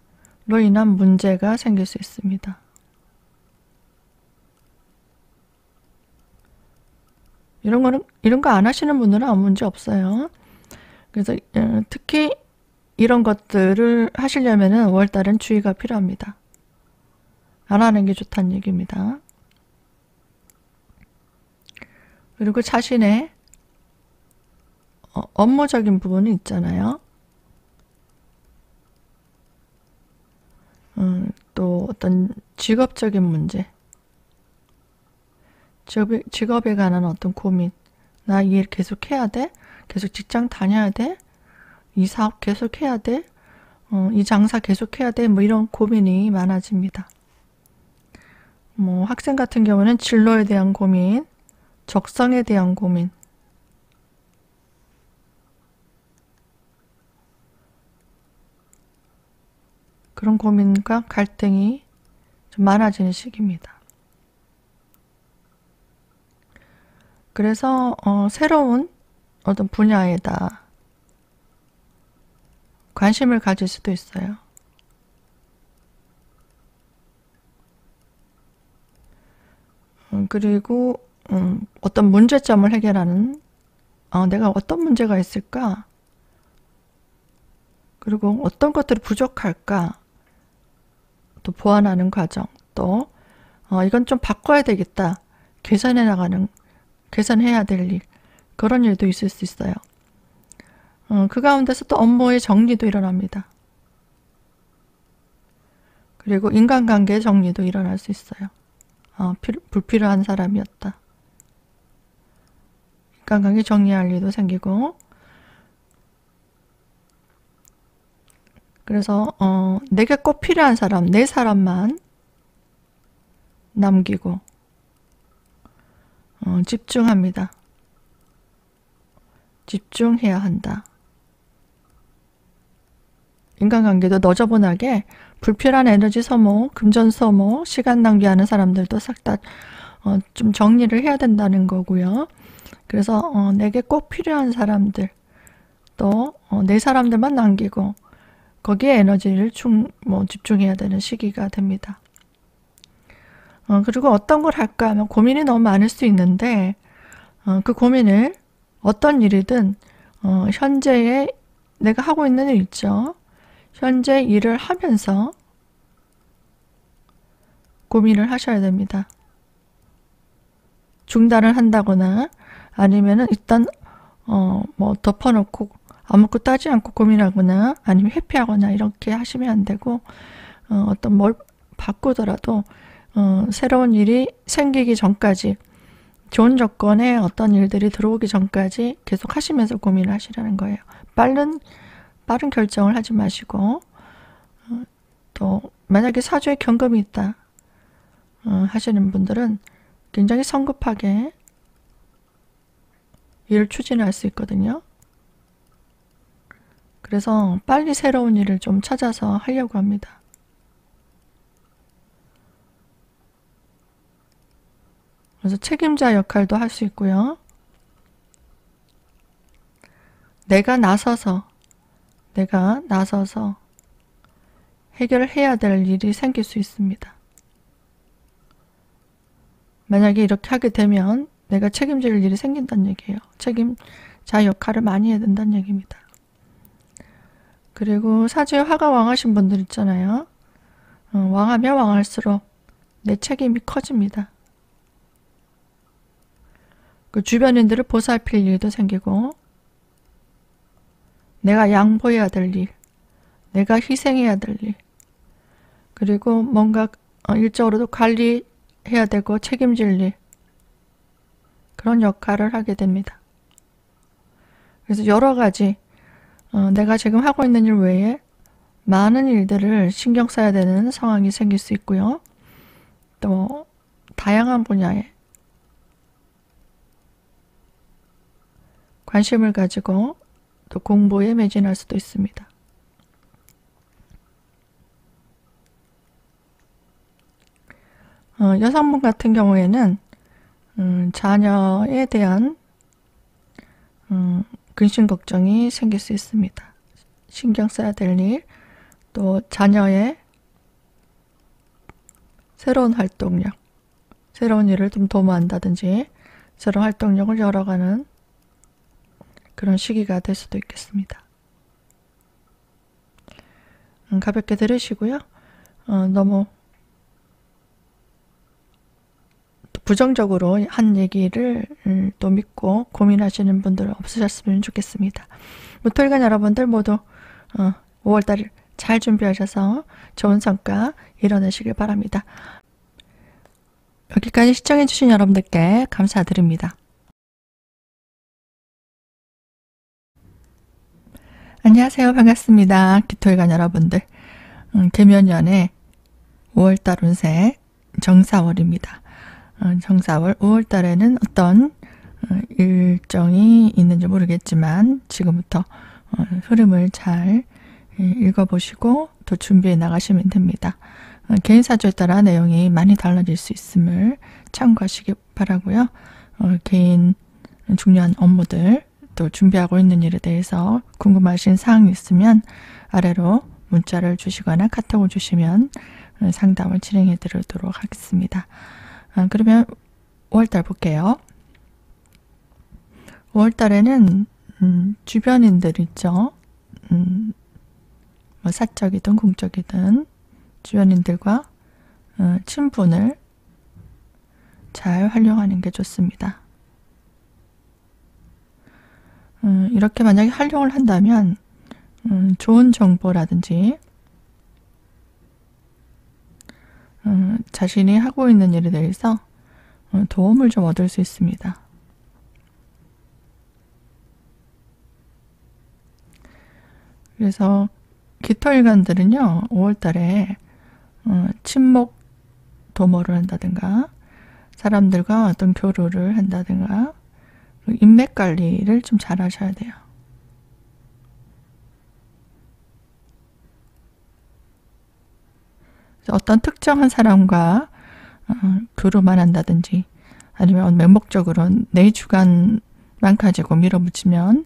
인한 문제가 생길 수 있습니다. 이런 거 안 하시는 분들은 아무 문제 없어요. 그래서 특히 이런 것들을 하시려면은 5월달은 주의가 필요합니다. 안 하는 게 좋다는 얘기입니다. 그리고 자신의 업무적인 부분이 있잖아요. 어떤 직업적인 문제, 직업에 관한 어떤 고민, 나 이 일 계속 해야 돼? 계속 직장 다녀야 돼? 이 사업 계속 해야 돼? 이 장사 계속 해야 돼? 뭐 이런 고민이 많아집니다. 뭐 학생 같은 경우는 진로에 대한 고민, 적성에 대한 고민, 그런 고민과 갈등이 좀 많아지는 시기입니다. 그래서 새로운 어떤 분야에다 관심을 가질 수도 있어요. 그리고 어떤 문제점을 해결하는, 내가 어떤 문제가 있을까? 그리고 어떤 것들이 부족할까? 또 보완하는 과정, 또 이건 좀 바꿔야 되겠다. 개선해야 될 일, 그런 일도 있을 수 있어요. 그 가운데서 또 업무의 정리도 일어납니다. 그리고 인간관계의 정리도 일어날 수 있어요. 불필요한 사람이었다. 인간관계 정리할 일도 생기고, 그래서 내게 꼭 필요한 사람, 내 사람만 남기고 집중합니다. 집중해야 한다. 인간관계도 너저분하게 불필요한 에너지 소모, 금전 소모, 시간 낭비하는 사람들도 싹 다 좀 정리를 해야 된다는 거고요. 그래서 내게 꼭 필요한 사람들, 또 내 사람들만 남기고 거기에 에너지를 집중해야 되는 시기가 됩니다. 그리고 어떤 걸 할까 하면 고민이 너무 많을 수 있는데, 그 고민을 어떤 일이든 현재의 내가 하고 있는 일 있죠. 현재 일을 하면서 고민을 하셔야 됩니다. 중단을 한다거나 아니면은 일단 뭐 덮어놓고 아무것도 따지 않고 고민하거나 아니면 회피하거나 이렇게 하시면 안 되고, 어떤 뭘 바꾸더라도 새로운 일이 생기기 전까지, 좋은 조건에 어떤 일들이 들어오기 전까지 계속 하시면서 고민을 하시라는 거예요. 빠른 결정을 하지 마시고, 또 만약에 사주에 경금이 있다 하시는 분들은 굉장히 성급하게 일을 추진할 수 있거든요. 그래서 빨리 새로운 일을 좀 찾아서 하려고 합니다. 그래서 책임자 역할도 할 수 있고요. 내가 나서서 해결을 해야 될 일이 생길 수 있습니다. 만약에 이렇게 하게 되면 내가 책임질 일이 생긴다는 얘기예요. 책임자 역할을 많이 해야 된다는 얘기입니다. 그리고 사주에 화가 왕하신 분들 있잖아요. 왕하면 왕할수록 내 책임이 커집니다. 그 주변인들을 보살필 일도 생기고, 내가 양보해야 될 일, 내가 희생해야 될 일, 그리고 뭔가 일적으로도 관리해야 되고 책임질 일, 그런 역할을 하게 됩니다. 그래서 여러 가지 내가 지금 하고 있는 일 외에 많은 일들을 신경 써야 되는 상황이 생길 수 있고요. 또 다양한 분야에 관심을 가지고 또 공부에 매진할 수도 있습니다. 여성분 같은 경우에는 자녀에 대한 근심 걱정이 생길 수 있습니다. 신경 써야 될 일, 또 자녀의 새로운 활동력, 새로운 일을 좀 도모한다든지 새로운 활동력을 열어가는 그런 시기가 될 수도 있겠습니다. 가볍게 들으시고요. 너무 부정적으로 한 얘기를 또 믿고 고민하시는 분들 없으셨으면 좋겠습니다. 무토일간 여러분들 모두 5월달 잘 준비하셔서 좋은 성과 이뤄내시길 바랍니다. 여기까지 시청해주신 여러분들께 감사드립니다. 안녕하세요. 반갑습니다. 기토일간 여러분들. 계면년의 5월달 운세 정사월입니다. 정사월 5월달에는 어떤 일정이 있는지 모르겠지만 지금부터 흐름을 잘 읽어보시고 또 준비해 나가시면 됩니다. 개인 사주에 따라 내용이 많이 달라질 수 있음을 참고하시기 바라고요. 개인 중요한 업무들 또 준비하고 있는 일에 대해서 궁금하신 사항이 있으면 아래로 문자를 주시거나 카톡을 주시면 상담을 진행해 드리도록 하겠습니다. 그러면 5월달 볼게요. 5월달에는 주변인들 있죠. 뭐 사적이든 공적이든 주변인들과 친분을 잘 활용하는 게 좋습니다. 이렇게 만약에 활용을 한다면 좋은 정보라든지 자신이 하고 있는 일에 대해서 도움을 좀 얻을 수 있습니다. 그래서 기토일간들은요 5월달에 친목 도모를 한다든가 사람들과 어떤 교류를 한다든가 인맥 관리를 좀 잘 하셔야 돼요. 어떤 특정한 사람과 교류만 한다든지 아니면 맹목적으로 내 주관만 가지고 밀어붙이면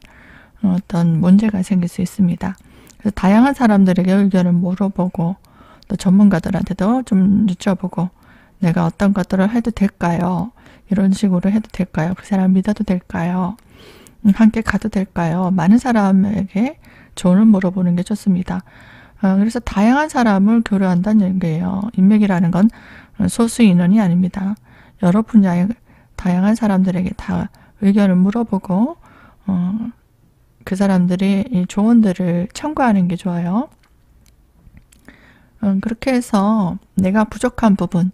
어떤 문제가 생길 수 있습니다. 그래서 다양한 사람들에게 의견을 물어보고 또 전문가들한테도 좀 여쭤보고 내가 어떤 것들을 해도 될까요? 이런 식으로 해도 될까요? 그 사람 믿어도 될까요? 함께 가도 될까요? 많은 사람에게 조언을 물어보는 게 좋습니다. 그래서 다양한 사람을 교류한다는 얘기예요. 인맥이라는 건 소수 인원이 아닙니다. 여러 분야의 다양한 사람들에게 다 의견을 물어보고 그 사람들의 이 조언들을 참고하는 게 좋아요. 그렇게 해서 내가 부족한 부분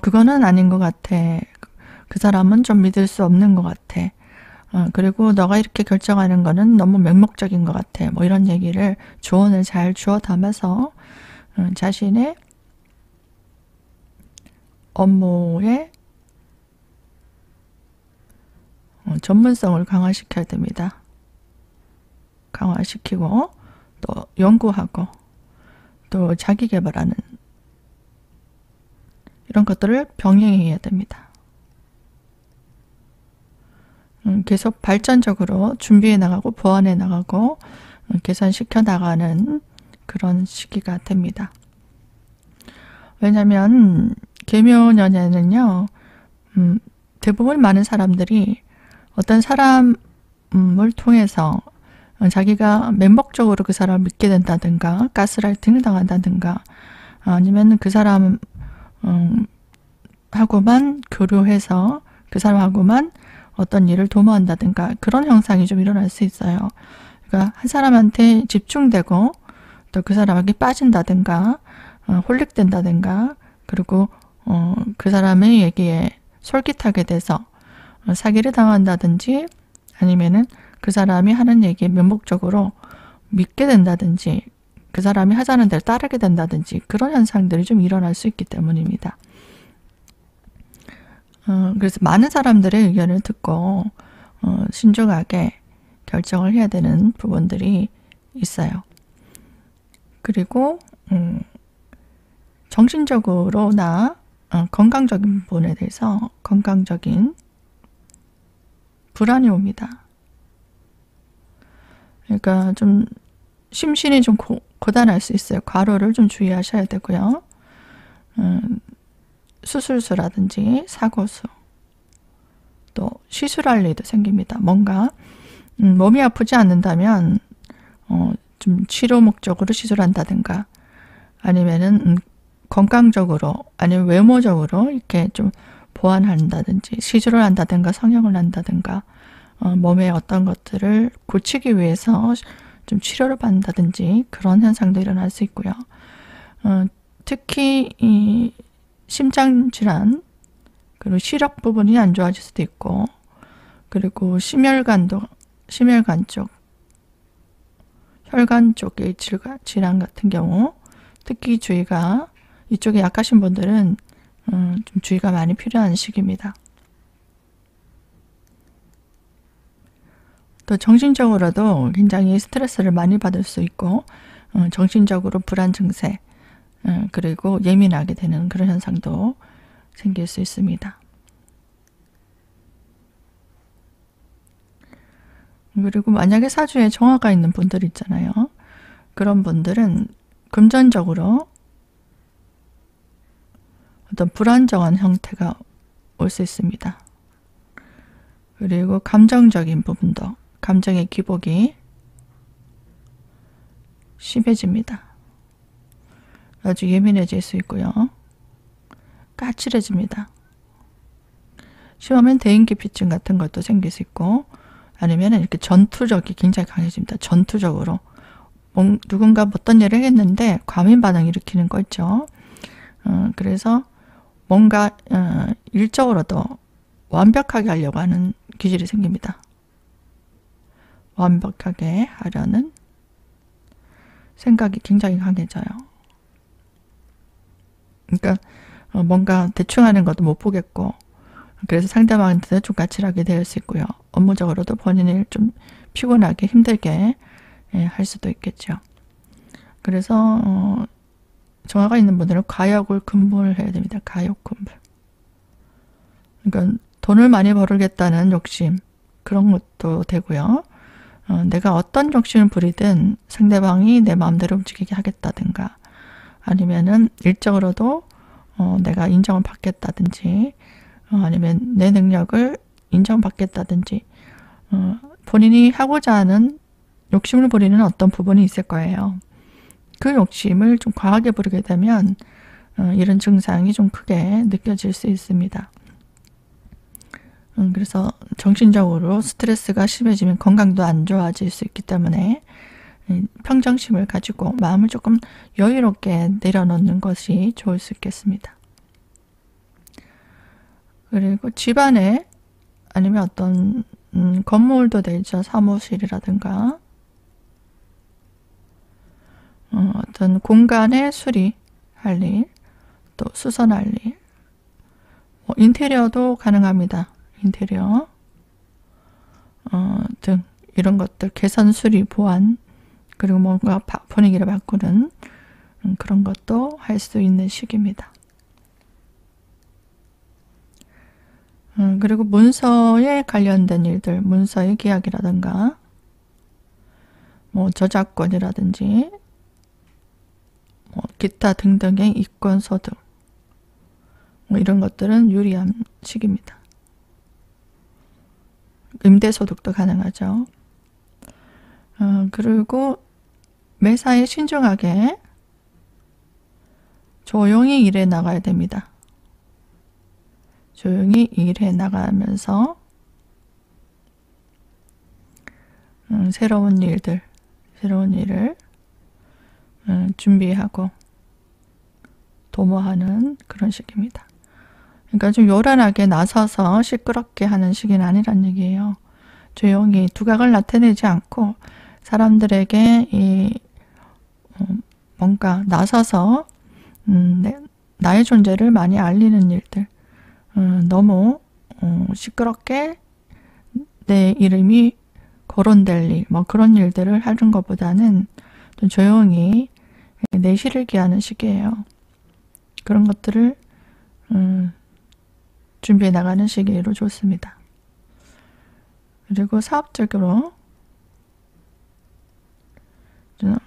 그거는 아닌 것 같아. 그 사람은 좀 믿을 수 없는 것 같아. 그리고 너가 이렇게 결정하는 거는 너무 맹목적인 것 같아. 뭐 이런 얘기를 조언을 잘 주워 담아서 자신의 업무의 전문성을 강화시켜야 됩니다. 강화시키고 또 연구하고 또 자기 개발하는 이런 것들을 병행해야 됩니다. 계속 발전적으로 준비해 나가고 보완해 나가고 개선시켜 나가는 그런 시기가 됩니다. 왜냐하면 계묘년에는요 대부분 많은 사람들이 어떤 사람을 통해서 자기가 맹목적으로 그 사람을 믿게 된다든가 가스라이팅을 당한다든가 아니면 그 사람 하고만 교류해서 그 사람하고만 어떤 일을 도모한다든가 그런 현상이 좀 일어날 수 있어요. 그러니까 한 사람한테 집중되고 또 그 사람에게 빠진다든가 홀릭된다든가 그리고 그 사람의 얘기에 솔깃하게 돼서 사기를 당한다든지 아니면은 그 사람이 하는 얘기에 면목적으로 믿게 된다든지 그 사람이 하자는 대로 따르게 된다든지 그런 현상들이 좀 일어날 수 있기 때문입니다. 그래서 많은 사람들의 의견을 듣고 신중하게 결정을 해야 되는 부분들이 있어요. 그리고 정신적으로나 건강적인 부분에 대해서 건강적인 불안이 옵니다. 그러니까 좀 심신이 좀 고단할 수 있어요. 과로를 좀 주의하셔야 되고요. 수술수라든지 사고수 또 시술할 일도 생깁니다. 뭔가 몸이 아프지 않는다면 좀 치료 목적으로 시술한다든가 아니면은 건강적으로 아니면 외모적으로 이렇게 좀 보완한다든지 시술을 한다든가 성형을 한다든가 몸의 어떤 것들을 고치기 위해서 좀 치료를 받는다든지 그런 현상도 일어날 수 있고요. 특히 이 심장 질환, 그리고 시력 부분이 안 좋아질 수도 있고, 그리고 심혈관 쪽, 혈관 쪽의 질환 같은 경우 특히 주의가, 이쪽에 약하신 분들은 좀 주의가 많이 필요한 시기입니다. 또 정신적으로도 굉장히 스트레스를 많이 받을 수 있고, 정신적으로 불안 증세, 그리고 예민하게 되는 그런 현상도 생길 수 있습니다. 그리고 만약에 사주에 정화가 있는 분들 있잖아요. 그런 분들은 금전적으로 어떤 불안정한 형태가 올 수 있습니다. 그리고 감정적인 부분도, 감정의 기복이 심해집니다. 아주 예민해질 수 있고요. 까칠해집니다. 심하면 대인기피증 같은 것도 생길 수 있고, 아니면 이렇게 전투력이 굉장히 강해집니다. 전투적으로. 누군가 어떤 일을 했는데 과민 반응 일으키는 거 있죠. 그래서 뭔가 일적으로도 완벽하게 하려고 하는 기질이 생깁니다. 완벽하게 하려는 생각이 굉장히 강해져요. 그러니까 뭔가 대충 하는 것도 못 보겠고, 그래서 상대방한테 좀 까칠하게 될 수 있고요. 업무적으로도 본인을 좀 피곤하게 힘들게 할 수도 있겠죠. 그래서 정화가 있는 분들은 과욕을 금물해야 됩니다. 과욕 금물. 그러니까 돈을 많이 벌겠다는 욕심, 그런 것도 되고요. 내가 어떤 욕심을 부리든 상대방이 내 마음대로 움직이게 하겠다든가, 아니면은 일적으로도 내가 인정을 받겠다든지, 아니면 내 능력을 인정받겠다든지, 본인이 하고자 하는 욕심을 부리는 어떤 부분이 있을 거예요. 그 욕심을 좀 과하게 부리게 되면 이런 증상이 좀 크게 느껴질 수 있습니다. 그래서 정신적으로 스트레스가 심해지면 건강도 안 좋아질 수 있기 때문에 평정심을 가지고 마음을 조금 여유롭게 내려놓는 것이 좋을 수 있겠습니다. 그리고 집안에, 아니면 어떤 건물도 되죠. 사무실이라든가 어떤 공간의 수리할 일, 또 수선할 일, 인테리어도 가능합니다. 인테리어 등 이런 것들, 개선, 수리, 보완, 그리고 뭔가 분위기를 바꾸는 그런 것도 할 수 있는 시기입니다. 그리고 문서에 관련된 일들, 문서의 계약이라든가 뭐 저작권이라든지 뭐 기타 등등의 이권 소득, 뭐 이런 것들은 유리한 시기입니다. 임대소득도 가능하죠. 그리고 매사에 신중하게 조용히 일해 나가야 됩니다. 조용히 일해 나가면서 새로운 일을 준비하고 도모하는 그런 시기입니다. 그러니까 좀 요란하게 나서서 시끄럽게 하는 시기는 아니란 얘기예요. 조용히 두각을 나타내지 않고 사람들에게 뭔가 나서서 나의 존재를 많이 알리는 일들, 너무 시끄럽게 내 이름이 거론될 일, 뭐 그런 일들을 하는 것보다는 좀 조용히 내실을 기하는 시기예요. 그런 것들을 준비해 나가는 시기로 좋습니다. 그리고 사업적으로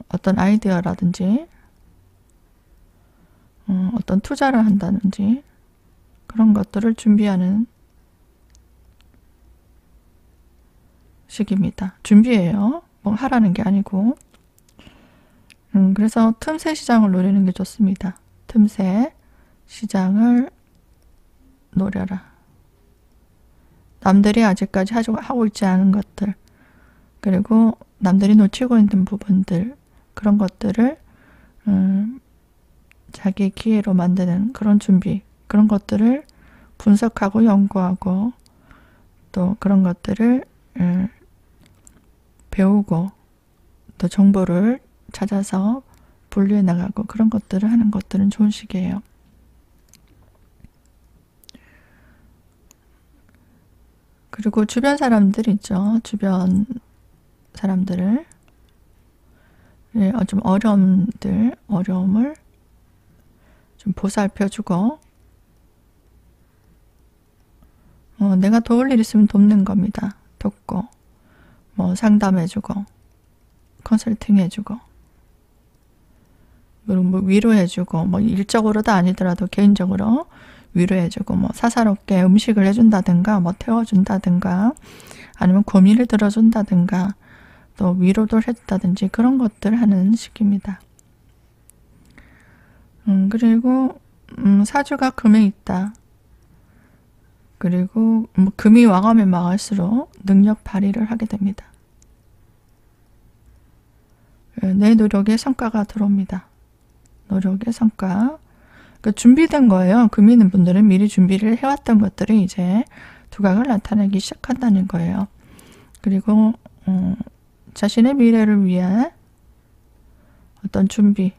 어떤 아이디어라든지 어떤 투자를 한다든지 그런 것들을 준비하는 시기입니다. 준비해요. 뭐 하라는 게 아니고. 그래서 틈새 시장을 노리는 게 좋습니다. 틈새 시장을 노려라. 남들이 아직까지 하고 있지 않은 것들, 그리고 남들이 놓치고 있는 부분들, 그런 것들을 자기 기회로 만드는 그런 준비, 그런 것들을 분석하고 연구하고 또 그런 것들을 배우고 또 정보를 찾아서 분류해 나가고 그런 것들을 하는 것들은 좋은 시기예요. 그리고 주변 사람들 있죠. 주변 사람들을 좀 어려움을 좀 보살펴주고 내가 도울 일 있으면 돕는 겁니다. 돕고 뭐 상담해주고 컨설팅해주고 그리고 뭐 위로해주고 뭐 일적으로도 아니더라도 개인적으로 위로해주고 뭐 사사롭게 음식을 해준다든가 뭐 태워준다든가 아니면 고민을 들어준다든가 또 위로도 해준다든지 그런 것들 하는 시기입니다. 그리고 사주가 금에 있다. 그리고 금이 와가면 와갈수록 능력 발휘를 하게 됩니다. 내 노력의 성과가 들어옵니다. 노력의 성과. 준비된 거예요. 금 있는 분들은 미리 준비를 해왔던 것들이 이제 두각을 나타내기 시작한다는 거예요. 그리고 자신의 미래를 위해 어떤 준비를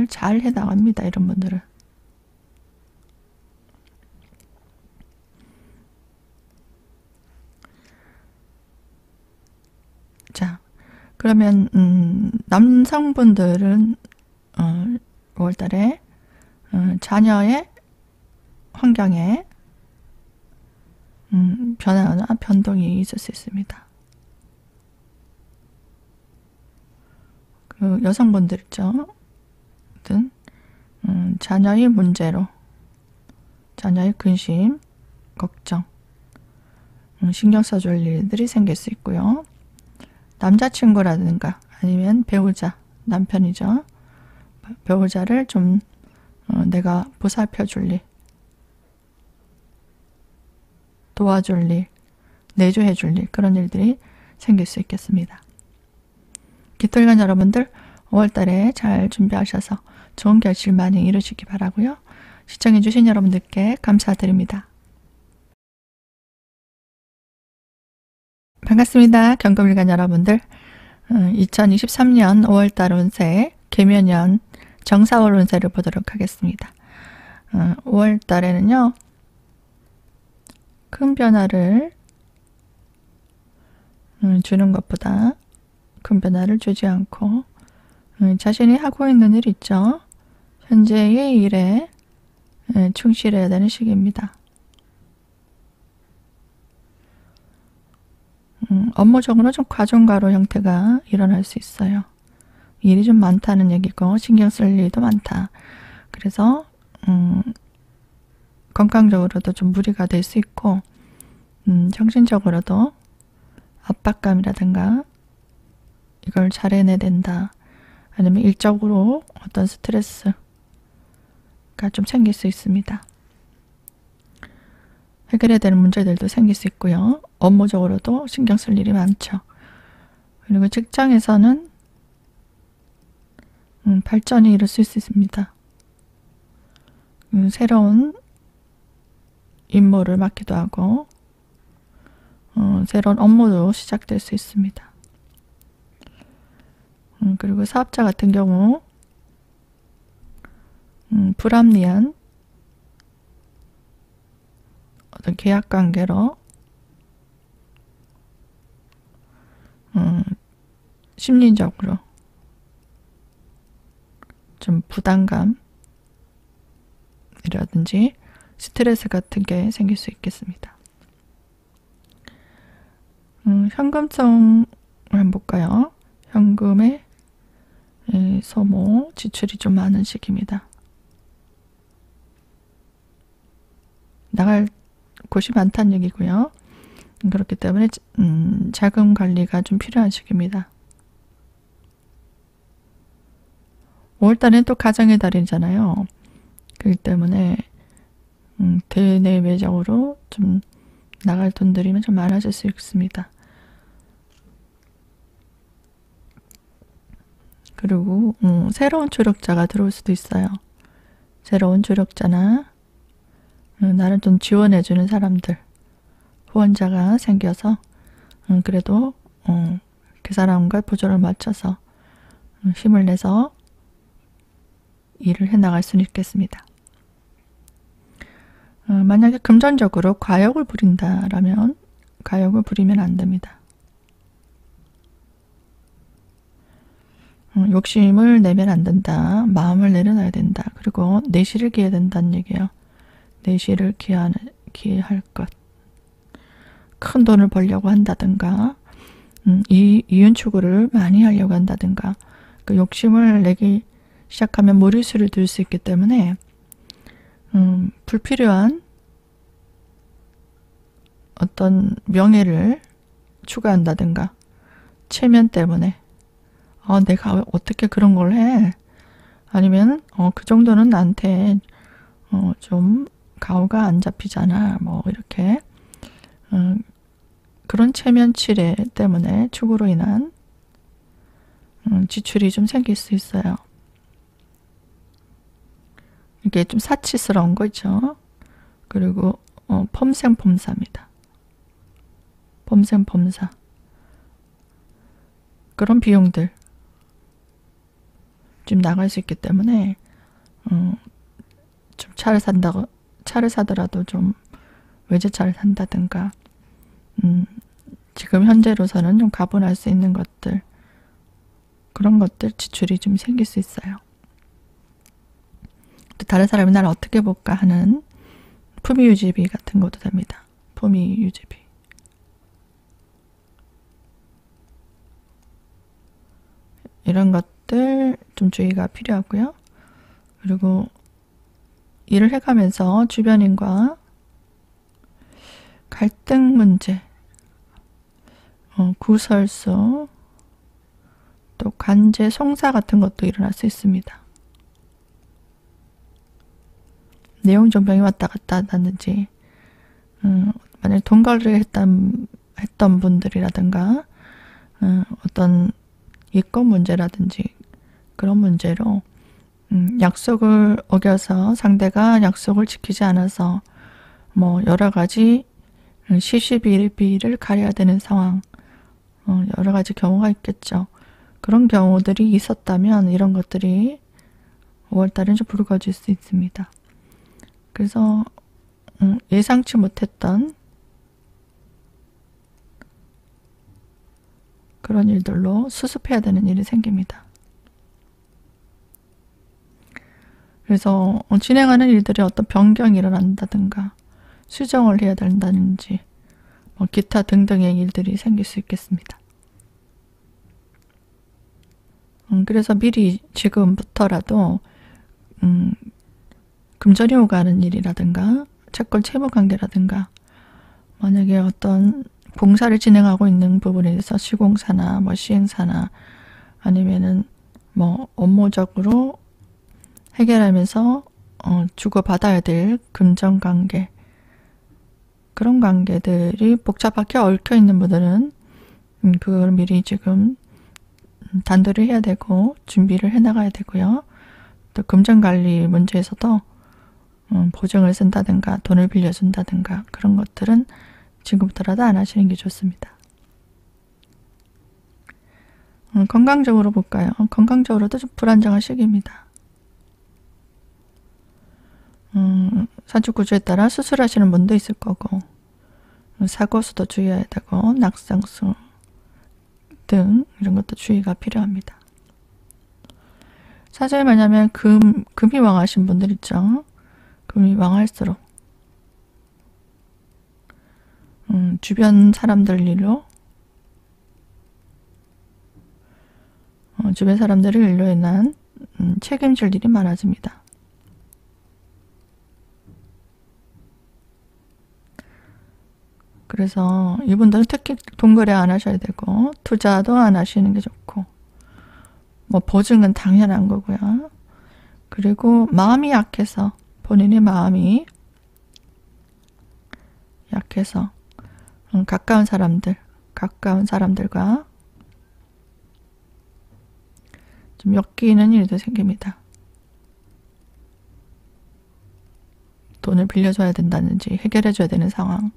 잘 해나갑니다. 이런 분들은. 자, 그러면 남성분들은 5월달에 자녀의 환경에 변화나 변동이 있을 수 있습니다. 그 여성분들 있죠. 자녀의 문제로 자녀의 근심, 걱정, 신경 써줄 일들이 생길 수 있고요. 남자친구라든가 아니면 배우자, 남편이죠. 배우자를 좀 내가 보살펴 줄 일, 도와줄 일, 내조해 줄 일, 그런 일들이 생길 수 있겠습니다. 기토일간 여러분들 5월달에 잘 준비하셔서 좋은 결실 많이 이루시기 바라고요. 시청해 주신 여러분들께 감사드립니다. 반갑습니다. 경금일간 여러분들. 2023년 5월달 운세 계면년 정사월 운세를 보도록 하겠습니다. 5월달에는요. 큰 변화를 주는 것보다 큰 변화를 주지 않고 자신이 하고 있는 일 있죠. 현재의 일에 충실해야 되는 시기입니다. 업무적으로 좀 과중과로 형태가 일어날 수 있어요. 일이 좀 많다는 얘기고 신경 쓸 일도 많다. 그래서 건강적으로도 좀 무리가 될 수 있고 정신적으로도 압박감이라든가 이걸 잘 해내야 된다. 아니면 일적으로 어떤 스트레스가 좀 생길 수 있습니다. 해결해야 되는 문제들도 생길 수 있고요. 업무적으로도 신경 쓸 일이 많죠. 그리고 직장에서는 발전이 이룰 수 있습니다. 새로운 임무를 맡기도 하고 새로운 업무도 시작될 수 있습니다. 그리고 사업자 같은 경우 불합리한 어떤 계약관계로 심리적으로 좀 부담감이라든지 스트레스 같은 게 생길 수 있겠습니다. 현금성을 한번 볼까요? 현금의 소모, 지출이 좀 많은 시기입니다. 나갈 곳이 많다는 얘기고요. 그렇기 때문에 자금 관리가 좀 필요한 시기입니다. 5월달은 또 가정의 달이잖아요. 그렇기 때문에 대내외적으로 좀 나갈 돈들이 좀 많아질 수 있습니다. 그리고 새로운 조력자가 들어올 수도 있어요. 새로운 조력자나 나를 좀 지원해주는 사람들, 후원자가 생겨서 그래도 그 사람과 보조를 맞춰서 힘을 내서 일을 해나갈 수는 있겠습니다. 만약에 금전적으로 과욕을 부린다라면 과욕을 부리면 안 됩니다. 욕심을 내면 안 된다. 마음을 내려놔야 된다. 그리고 내실을 기해야 된다는 얘기예요. 내실을 기해할 것. 큰 돈을 벌려고 한다든가 이윤 추구를 많이 하려고 한다든가 그 욕심을 내기 시작하면 무리수를 들 수 있기 때문에 불필요한 어떤 명예를 추구한다든가 체면 때문에 내가 어떻게 그런 걸 해? 아니면 그 정도는 나한테 좀 가오가 안 잡히잖아. 뭐 이렇게 그런 체면 치레 때문에 추구로 인한 지출이 좀 생길 수 있어요. 이게 좀 사치스러운 거죠. 그리고 펌생펌사입니다. 펌생펌사. 그런 비용들 좀 나갈 수 있기 때문에 좀 차를 사더라도 좀 외제차를 산다든가 지금 현재로서는 좀 가분할 수 있는 것들 그런 것들 지출이 좀 생길 수 있어요. 또 다른 사람이 나를 어떻게 볼까 하는 품위유지비 같은 것도 됩니다. 품위유지비. 이런 것들 좀 주의가 필요하고요. 그리고 일을 해가면서 주변인과 갈등 문제, 구설수, 또 관제 송사 같은 것도 일어날 수 있습니다. 내용 정병이 왔다 갔다 한다든지 만약에 돈 거래를 했던 분들이라든가 어떤 이권 문제라든지 그런 문제로 약속을 어겨서 상대가 약속을 지키지 않아서 뭐 여러 가지 시시비비를 가려야 되는 상황 여러 가지 경우가 있겠죠. 그런 경우들이 있었다면 이런 것들이 5월달엔 좀 불거질 수 있습니다. 그래서 예상치 못했던 그런 일들로 수습해야 되는 일이 생깁니다. 그래서 진행하는 일들이 어떤 변경이 일어난다든가 수정을 해야 된다든지 뭐 기타 등등의 일들이 생길 수 있겠습니다. 그래서 미리 지금부터라도 금전이 오가는 일이라든가 채권 채무 관계라든가 만약에 어떤 공사를 진행하고 있는 부분에 대해서 시공사나 뭐 시행사나 아니면은 뭐 업무적으로 해결하면서 주고받아야 될 금전 관계 그런 관계들이 복잡하게 얽혀 있는 분들은 그걸 미리 지금 단도를 해야 되고 준비를 해나가야 되고요. 또 금전관리 문제에서도 보증을 쓴다든가 돈을 빌려준다든가 그런 것들은 지금부터라도 안 하시는 게 좋습니다. 건강적으로 볼까요? 건강적으로도 좀 불안정한 시기입니다. 사주구조에 따라 수술하시는 분도 있을 거고 사고수도 주의해야 되고 낙상수 등 이런 것도 주의가 필요합니다. 사주에 만약에 금이 왕하신 분들 있죠. 금이 왕할수록 주변 사람들 일로 주변 사람들을 일로 인한 책임질 일이 많아집니다. 그래서 이분들은 특히 돈 거래 안 하셔야 되고 투자도 안 하시는 게 좋고 뭐 보증은 당연한 거고요. 그리고 마음이 약해서 본인의 마음이 약해서 가까운 사람들과 좀 엮이는 일도 생깁니다. 돈을 빌려줘야 된다든지 해결해줘야 되는 상황,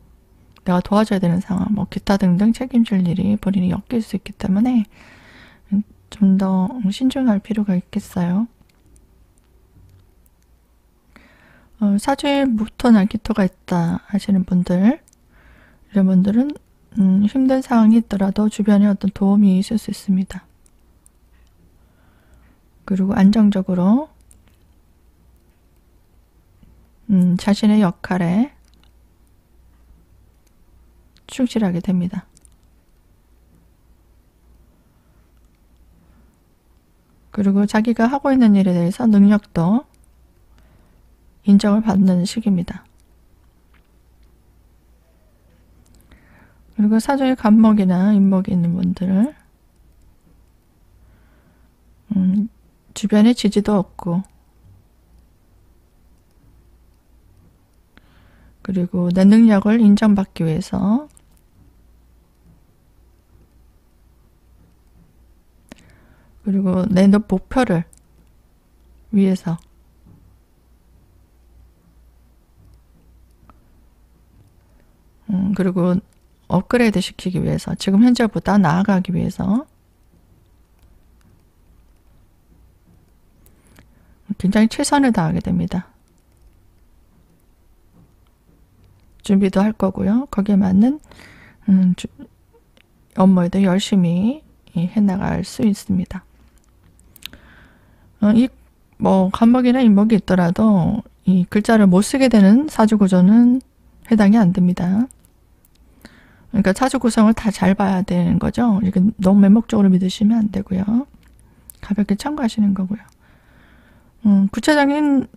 내가 도와줘야 되는 상황, 뭐 기타 등등 책임질 일이 본인이 엮일 수 있기 때문에 좀 더 신중할 필요가 있겠어요. 사주에 무토나 기토가 있다 하시는 분들, 이런 분들은 힘든 상황이 있더라도 주변에 어떤 도움이 있을 수 있습니다. 그리고 안정적으로 자신의 역할에 충실하게 됩니다. 그리고 자기가 하고 있는 일에 대해서 능력도 인정을 받는 시기입니다. 그리고 사주에 간목이나 인목이 있는 분들, 주변에 지지도 없고, 그리고 내 능력을 인정받기 위해서 그리고 내 목표를 위해서 그리고 업그레이드 시키기 위해서, 지금 현재보다 나아가기 위해서 굉장히 최선을 다하게 됩니다. 준비도 할 거고요. 거기에 맞는 업무에도 열심히 해나갈 수 있습니다. 이 간목이나 인목이 있더라도 이 글자를 못 쓰게 되는 사주 구조는 해당이 안 됩니다. 그러니까 사주 구성을 다 잘 봐야 되는 거죠. 이렇게 너무 맹목적으로 믿으시면 안 되고요. 가볍게 참고하시는 거고요. 구체적인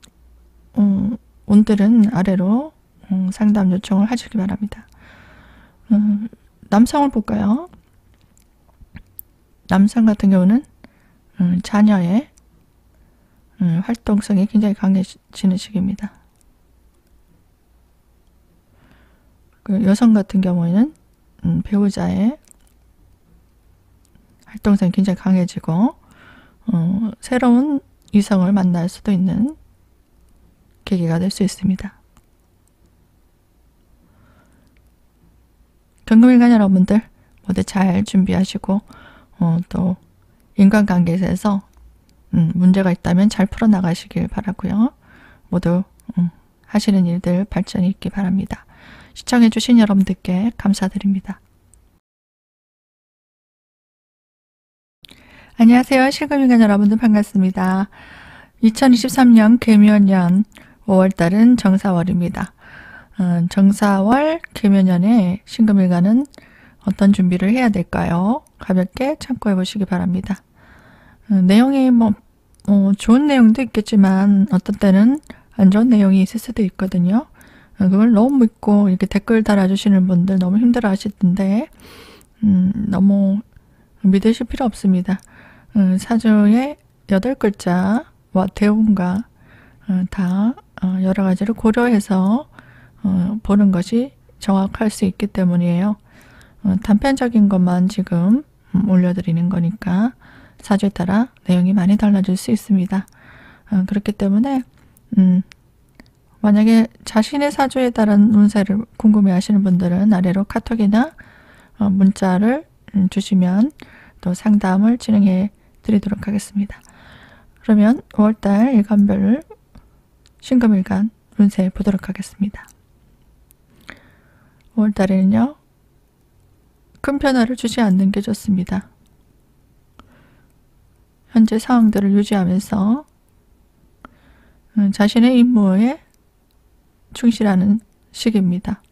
운들은 아래로 상담 요청을 하시기 바랍니다. 남성을 볼까요? 남성 같은 경우는 자녀의 활동성이 굉장히 강해지는 시기입니다. 그 여성 같은 경우에는 배우자의 활동성이 굉장히 강해지고 새로운 이성을 만날 수도 있는 계기가 될 수 있습니다. 경금일간 여러분들 모두 잘 준비하시고 또 인간관계에서 문제가 있다면 잘 풀어나가시길 바라고요. 모두 하시는 일들 발전이 있기 바랍니다. 시청해주신 여러분들께 감사드립니다. 안녕하세요. 실금일간 여러분들 반갑습니다. 2023년 개묘년 5월달은 정사월입니다. 정사월 개묘년에 신금일간은 어떤 준비를 해야 될까요? 가볍게 참고해 보시기 바랍니다. 내용이 좋은 내용도 있겠지만 어떤 때는 안 좋은 내용이 있을 수도 있거든요. 그걸 너무 믿고 이렇게 댓글 달아주시는 분들 너무 힘들어 하시던데 너무 믿으실 필요 없습니다. 사주의 8글자와 대운과 다 여러 가지를 고려해서 보는 것이 정확할 수 있기 때문이에요. 단편적인 것만 지금 올려드리는 거니까 사주에 따라 내용이 많이 달라질 수 있습니다. 그렇기 때문에 만약에 자신의 사주에 따른 운세를 궁금해 하시는 분들은 아래로 카톡이나 문자를 주시면 또 상담을 진행해 드리도록 하겠습니다. 그러면 5월달 일간별 신금일간 운세 보도록 하겠습니다. 5월달에는요. 큰 변화를 주지 않는 게 좋습니다. 현재 상황들을 유지하면서 자신의 임무에 충실하는 시기입니다.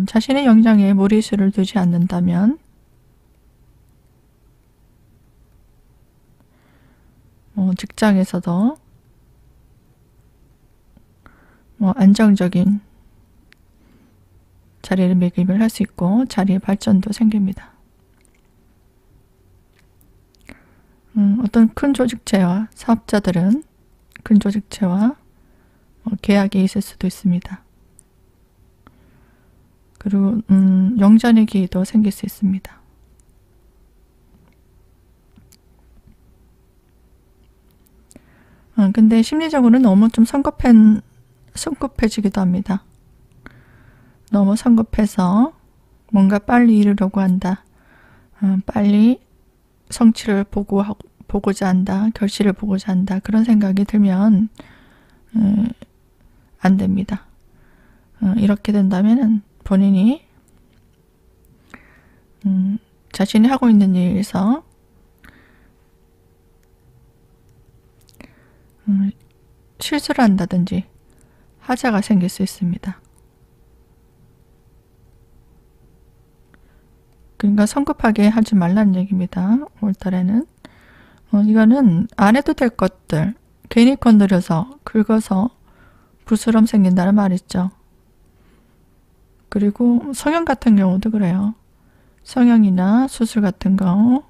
자신의 역량에 무리수를 두지 않는다면 직장에서도 안정적인 자리를 매김을 할 수 있고 자리의 발전도 생깁니다. 어떤 큰 조직체와 사업자들은 큰 조직체와 계약이 있을 수도 있습니다. 그리고 용전의 기도 생길 수 있습니다. 근데 심리적으로는 너무 좀 성급해지기도 합니다. 너무 성급해서 뭔가 빨리 이루려고 한다. 빨리 성취를 보고자 한다. 결실을 보고자 한다. 그런 생각이 들면 안 됩니다. 이렇게 된다면 본인이 자신이 하고 있는 일에서 실수를 한다든지 하자가 생길 수 있습니다. 그러니까 성급하게 하지 말라는 얘기입니다. 5월달에는 이거는 안 해도 될 것들 괜히 건드려서 긁어서 부스럼 생긴다는 말 있죠. 그리고 성형 같은 경우도 그래요. 성형이나 수술 같은 거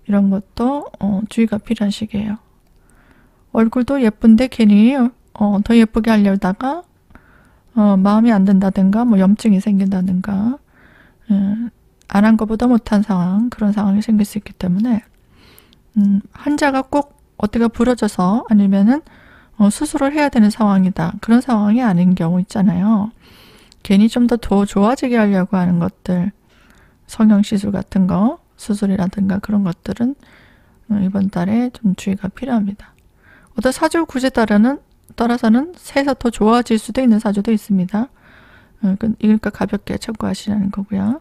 이런 것도 주의가 필요한 시기예요. 얼굴도 예쁜데 괜히 더 예쁘게 하려다가 마음이 안 든다든가 뭐 염증이 생긴다든가 안 한 것보다 못한 상황, 그런 상황이 생길 수 있기 때문에 환자가 꼭 어디가 부러져서 아니면은 수술을 해야 되는 상황이다. 그런 상황이 아닌 경우 있잖아요. 괜히 좀 더 좋아지게 하려고 하는 것들, 성형시술 같은 거, 수술이라든가 그런 것들은 이번 달에 좀 주의가 필요합니다. 어떤 사주 구조에 따라서는 새해서 더 좋아질 수도 있는 사주도 있습니다. 그러니까 가볍게 참고하시라는 거고요.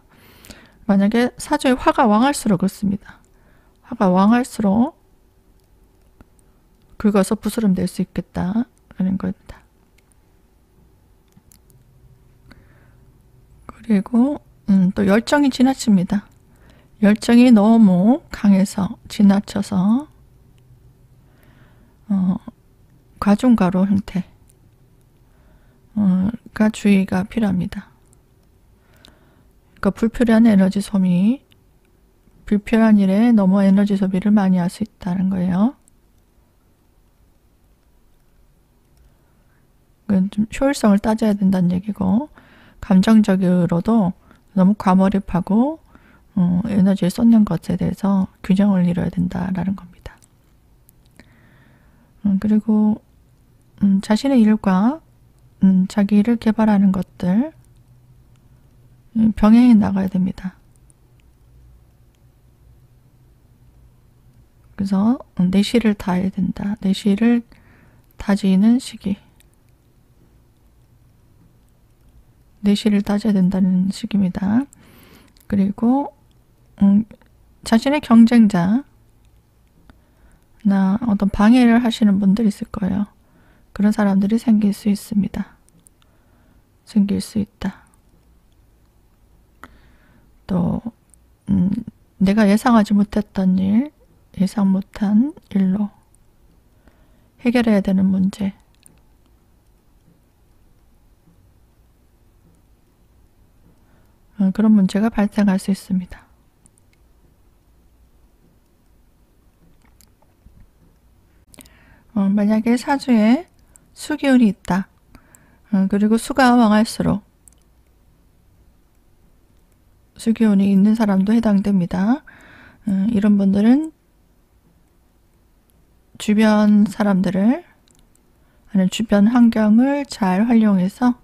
만약에 사주에 화가 왕할수록 그렇습니다. 화가 왕할수록 긁어서 부스럼 낼 수 있겠다라는 겁니다. 그리고 또 열정이 지나칩니다. 열정이 너무 강해서 지나쳐서 과중가로 형태가 주의가 필요합니다. 그러니까 불필요한 에너지 소비, 불필요한 일에 너무 에너지 소비를 많이 할 수 있다는 거예요. 좀 효율성을 따져야 된다는 얘기고, 감정적으로도 너무 과몰입하고 에너지를 쏟는 것에 대해서 균형을 이뤄야 된다라는 겁니다. 그리고 자신의 일과 자기 일을 개발하는 것들 병행해 나가야 됩니다. 그래서 내실을 다해야 된다. 내실을 다지는 시기. 내실을 따져야 된다는 시기입니다. 그리고 자신의 경쟁자나 어떤 방해를 하시는 분들이 있을 거예요. 그런 사람들이 생길 수 있습니다. 생길 수 있다. 또 내가 예상하지 못했던 일, 예상 못한 일로 해결해야 되는 문제, 그런 문제가 발생할 수 있습니다. 만약에 사주에 수기운이 있다. 그리고 수가 왕할수록 수기운이 있는 사람도 해당됩니다. 이런 분들은 주변 사람들을 아니면 주변 환경을 잘 활용해서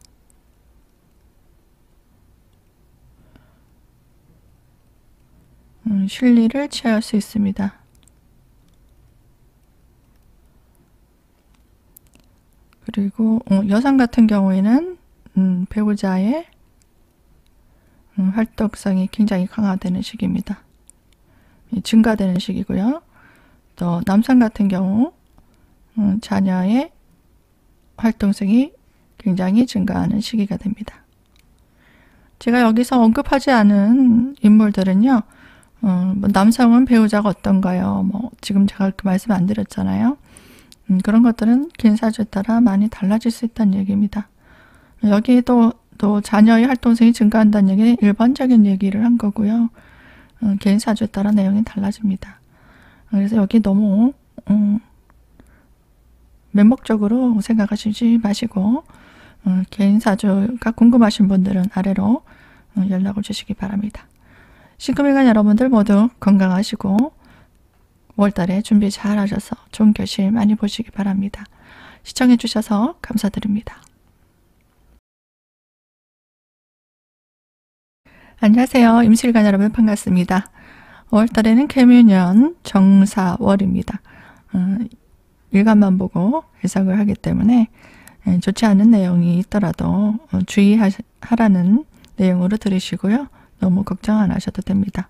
실리를 취할 수 있습니다. 그리고 여성 같은 경우에는 배우자의 활동성이 굉장히 강화되는 시기입니다. 증가되는 시기고요. 또 남성 같은 경우 자녀의 활동성이 굉장히 증가하는 시기가 됩니다. 제가 여기서 언급하지 않은 인물들은요. 뭐 남성은 배우자가 어떤가요? 뭐 지금 제가 그렇게 말씀 안 드렸잖아요. 그런 것들은 개인 사주에 따라 많이 달라질 수 있다는 얘기입니다. 여기도 또 자녀의 활동성이 증가한다는 얘기는 일반적인 얘기를 한 거고요. 개인 사주에 따라 내용이 달라집니다. 그래서 여기 너무 맹목적으로 생각하시지 마시고 개인 사주가 궁금하신 분들은 아래로 연락을 주시기 바랍니다. 신금일간 여러분들 모두 건강하시고 5월달에 준비 잘 하셔서 좋은 결실 많이 보시기 바랍니다. 시청해 주셔서 감사드립니다. 안녕하세요. 임실간 여러분 반갑습니다. 5월달에는 개묘년 정사월입니다. 일간만 보고 해석을 하기 때문에 좋지 않은 내용이 있더라도 주의하라는 내용으로 들으시고요. 너무 걱정 안 하셔도 됩니다.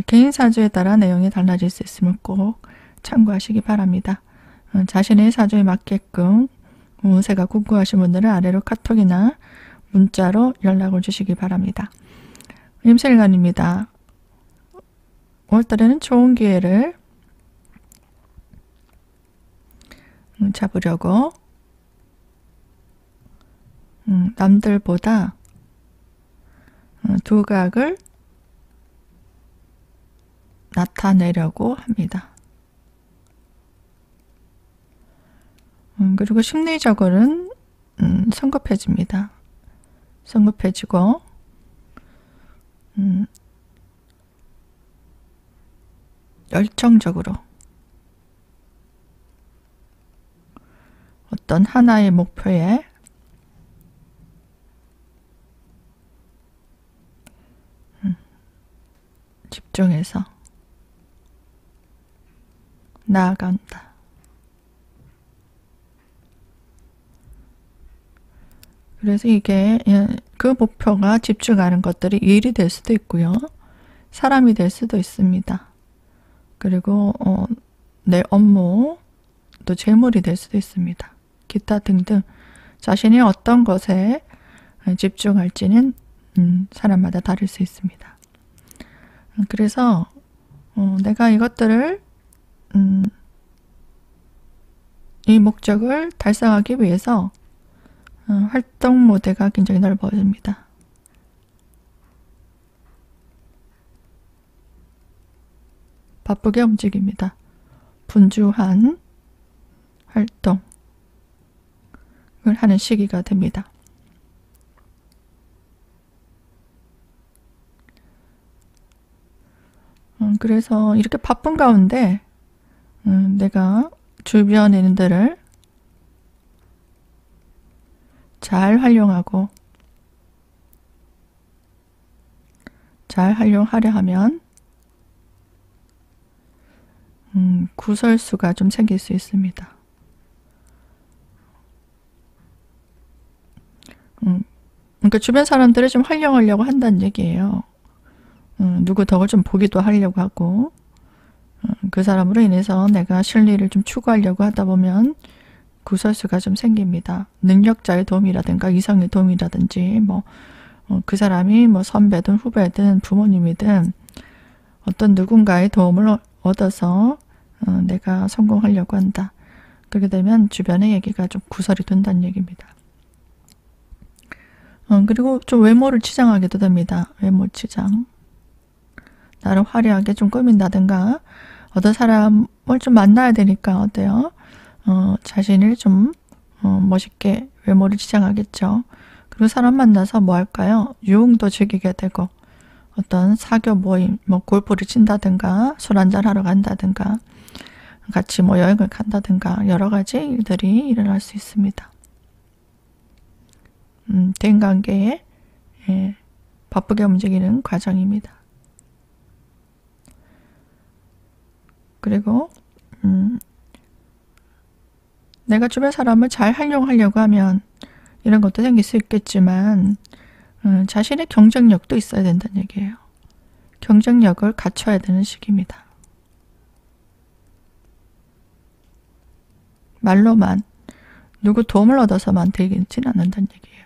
개인 사주에 따라 내용이 달라질 수 있으면 꼭 참고하시기 바랍니다. 자신의 사주에 맞게끔 운세가 궁금하신 분들은 아래로 카톡이나 문자로 연락을 주시기 바랍니다. 임실간입니다. 5월달에는 좋은 기회를 잡으려고 남들보다 두각을 나타내려고 합니다. 그리고 심리적으로는 성급해집니다. 성급해지고 열정적으로 어떤 하나의 목표에 집중해서 나아간다. 그래서 이게 그 목표가 집중하는 것들이 일이 될 수도 있고요. 사람이 될 수도 있습니다. 그리고 내 업무, 또 재물이 될 수도 있습니다. 기타 등등 자신이 어떤 것에 집중할지는 사람마다 다를 수 있습니다. 그래서 내가 이것들을 이 목적을 달성하기 위해서 활동 무대가 굉장히 넓어집니다. 바쁘게 움직입니다. 분주한 활동을 하는 시기가 됩니다. 그래서 이렇게 바쁜 가운데 내가 주변에 있는 데를 잘 활용하고 잘 활용하려 하면 구설수가 좀 생길 수 있습니다. 그러니까 주변 사람들을 좀 활용하려고 한다는 얘기예요. 누구 덕을 좀 보기도 하려고 하고 그 사람으로 인해서 내가 실리를 좀 추구하려고 하다 보면 구설수가 좀 생깁니다. 능력자의 도움이라든가 이성의 도움이라든지 그 사람이 선배든 후배든 부모님이든 어떤 누군가의 도움을 얻어서 내가 성공하려고 한다. 그렇게 되면 주변의 얘기가 좀 구설이 된다는 얘기입니다. 그리고 좀 외모를 치장하게도 됩니다. 외모 치장. 나를 화려하게 좀 꾸민다든가 어떤 사람을 좀 만나야 되니까 어때요? 자신을 좀 멋있게 외모를 치장하겠죠. 그리고 사람 만나서 뭐 할까요? 유흥도 즐기게 되고 어떤 사교 모임, 골프를 친다든가 술 한잔 하러 간다든가 같이 여행을 간다든가 여러 가지 일들이 일어날 수 있습니다. 대인관계에 바쁘게 움직이는 과정입니다. 그리고 내가 주변 사람을 잘 활용하려고 하면 이런 것도 생길 수 있겠지만 자신의 경쟁력도 있어야 된다는 얘기예요. 경쟁력을 갖춰야 되는 시기입니다. 말로만 누구 도움을 얻어서만 되지는 않는다는 얘기예요.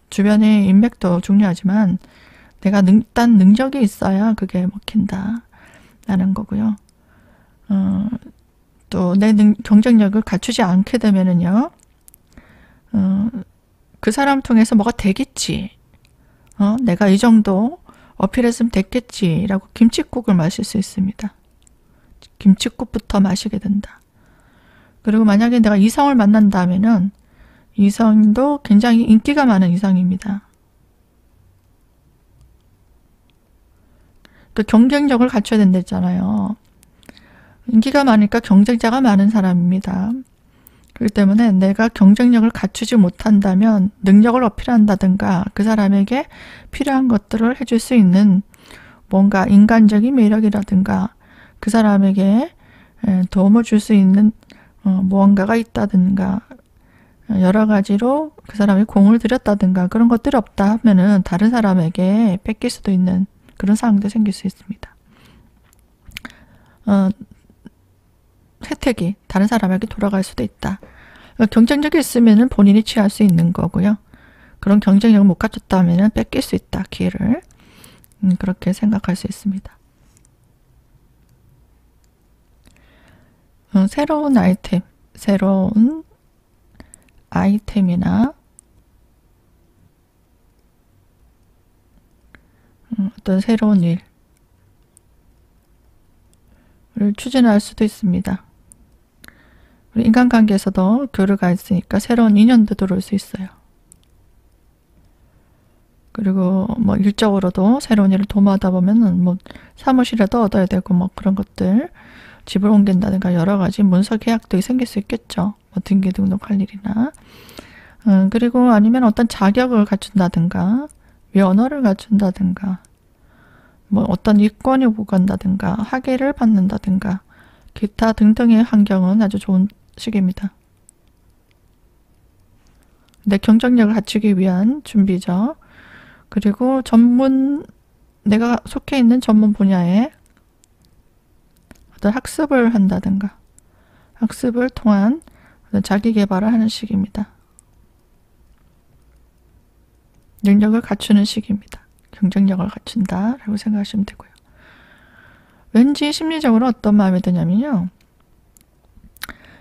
주변의 인맥도 중요하지만 내가 일단 능력이 있어야 그게 먹힌다 라는 거고요. 또 내 경쟁력을 갖추지 않게 되면은요, 그 사람 통해서 뭐가 되겠지. 내가 이 정도 어필했으면 됐겠지라고 김칫국을 마실 수 있습니다. 김칫국부터 마시게 된다. 그리고 만약에 내가 이성을 만난다면은 이성도 굉장히 인기가 많은 이성입니다. 또 경쟁력을 갖춰야 된다 했잖아요. 인기가 많으니까 경쟁자가 많은 사람입니다. 그렇기 때문에 내가 경쟁력을 갖추지 못한다면 능력을 어필한다든가 그 사람에게 필요한 것들을 해줄 수 있는 뭔가 인간적인 매력이라든가 그 사람에게 도움을 줄 수 있는 무언가가 있다든가 여러 가지로 그 사람이 공을 들였다든가 그런 것들이 없다 하면은 다른 사람에게 뺏길 수도 있는 그런 상황도 생길 수 있습니다. 혜택이 다른 사람에게 돌아갈 수도 있다. 그러니까 경쟁력이 있으면 본인이 취할 수 있는 거고요. 그런 경쟁력을 못 갖췄다면 뺏길 수 있다. 기회를. 그렇게 생각할 수 있습니다. 새로운 아이템이나 어떤 새로운 일을 추진할 수도 있습니다. 인간관계에서도 교류가 있으니까 새로운 인연도 들어올 수 있어요. 그리고 뭐 일적으로도 새로운 일을 도모하다 보면은 뭐 사무실에도 얻어야 되고 뭐 그런 것들 집을 옮긴다든가 여러 가지 문서 계약도 생길 수 있겠죠. 뭐 등기 등록할 일이나 그리고 아니면 어떤 자격을 갖춘다든가 면허를 갖춘다든가 뭐 어떤 이권이 오간다든가 학위를 받는다든가 기타 등등의 환경은 아주 좋은 시기입니다. 내 경쟁력을 갖추기 위한 준비죠. 그리고 내가 속해 있는 전문 분야에 어떤 학습을 한다든가 학습을 통한 자기 개발을 하는 시기입니다. 능력을 갖추는 시기입니다. 경쟁력을 갖춘다라고 생각하시면 되고요. 왠지 심리적으로 어떤 마음이 드냐면요.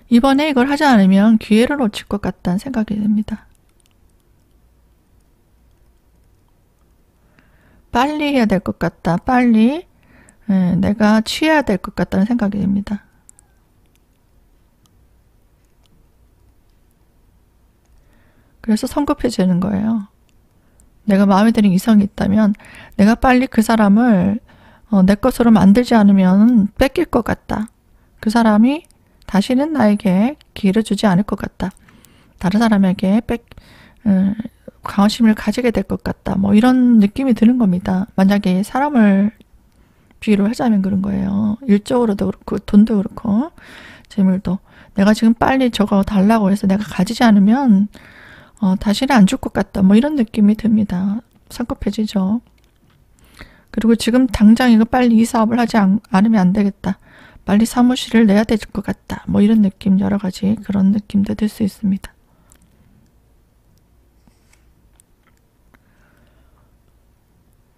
이번에 이걸 하지 않으면 기회를 놓칠 것 같다는 생각이 듭니다. 빨리 해야 될 것 같다. 빨리 내가 취해야 될 것 같다는 생각이 듭니다. 그래서 성급해지는 거예요. 내가 마음에 드는 이성이 있다면 내가 빨리 그 사람을 내 것으로 만들지 않으면 뺏길 것 같다. 그 사람이 다시는 나에게 기회를 주지 않을 것 같다. 다른 사람에게 관심을 가지게 될 것 같다. 뭐 이런 느낌이 드는 겁니다. 만약에 사람을 비유를 하자면 그런 거예요. 일적으로도 그렇고 돈도 그렇고 재물도 내가 지금 빨리 저거 달라고 해서 내가 가지지 않으면 다시는 안 줄 것 같다. 뭐 이런 느낌이 듭니다. 성급해지죠. 그리고 지금 당장 이거 빨리 이 사업을 하지 않으면 안 되겠다. 빨리 사무실을 내야 될 것 같다. 뭐 이런 느낌 여러 가지 그런 느낌도 들 수 있습니다.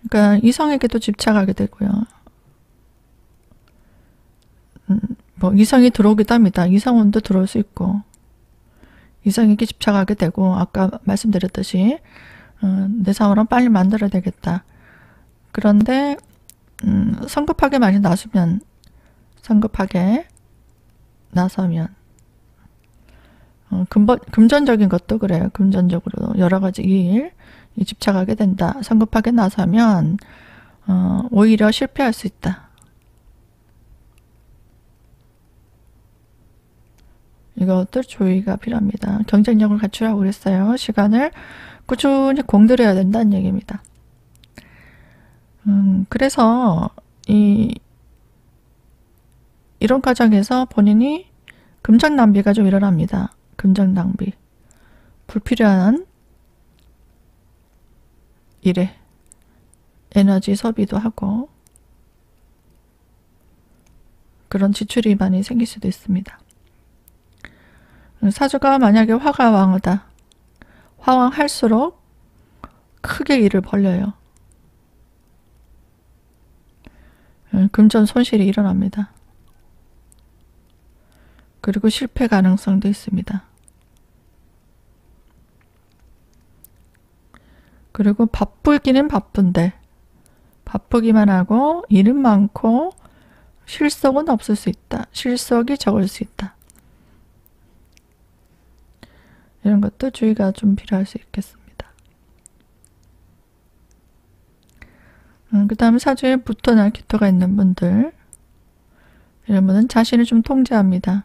그러니까 이성에게도 집착하게 되고요. 뭐 이성이 들어오기도 합니다. 이성운도 들어올 수 있고 이성에게 집착하게 되고 아까 말씀드렸듯이 내 사업을 빨리 만들어야 되겠다. 그런데 성급하게 많이 나서면 금전적인 것도 그래요. 금전적으로 여러 가지 일에 집착하게 된다. 성급하게 나서면 오히려 실패할 수 있다. 이것들 주의가 필요합니다. 경쟁력을 갖추라고 그랬어요. 시간을 꾸준히 공들여야 된다는 얘기입니다. 그래서 이런 과정에서 본인이 금전 낭비가 좀 일어납니다. 금전 낭비. 불필요한 일에 에너지 소비도 하고 그런 지출이 많이 생길 수도 있습니다. 사주가 만약에 화가 왕하다. 화왕할수록 크게 일을 벌려요. 금전 손실이 일어납니다. 그리고 실패 가능성도 있습니다. 그리고 바쁘기는 바쁜데 바쁘기만 하고 일은 많고 실속은 없을 수 있다. 실속이 적을 수 있다. 이런 것도 주의가 좀 필요할 수 있겠습니다. 그 다음에 사주에 부토나 기토가 있는 분들, 이런 분은 자신을 좀 통제합니다.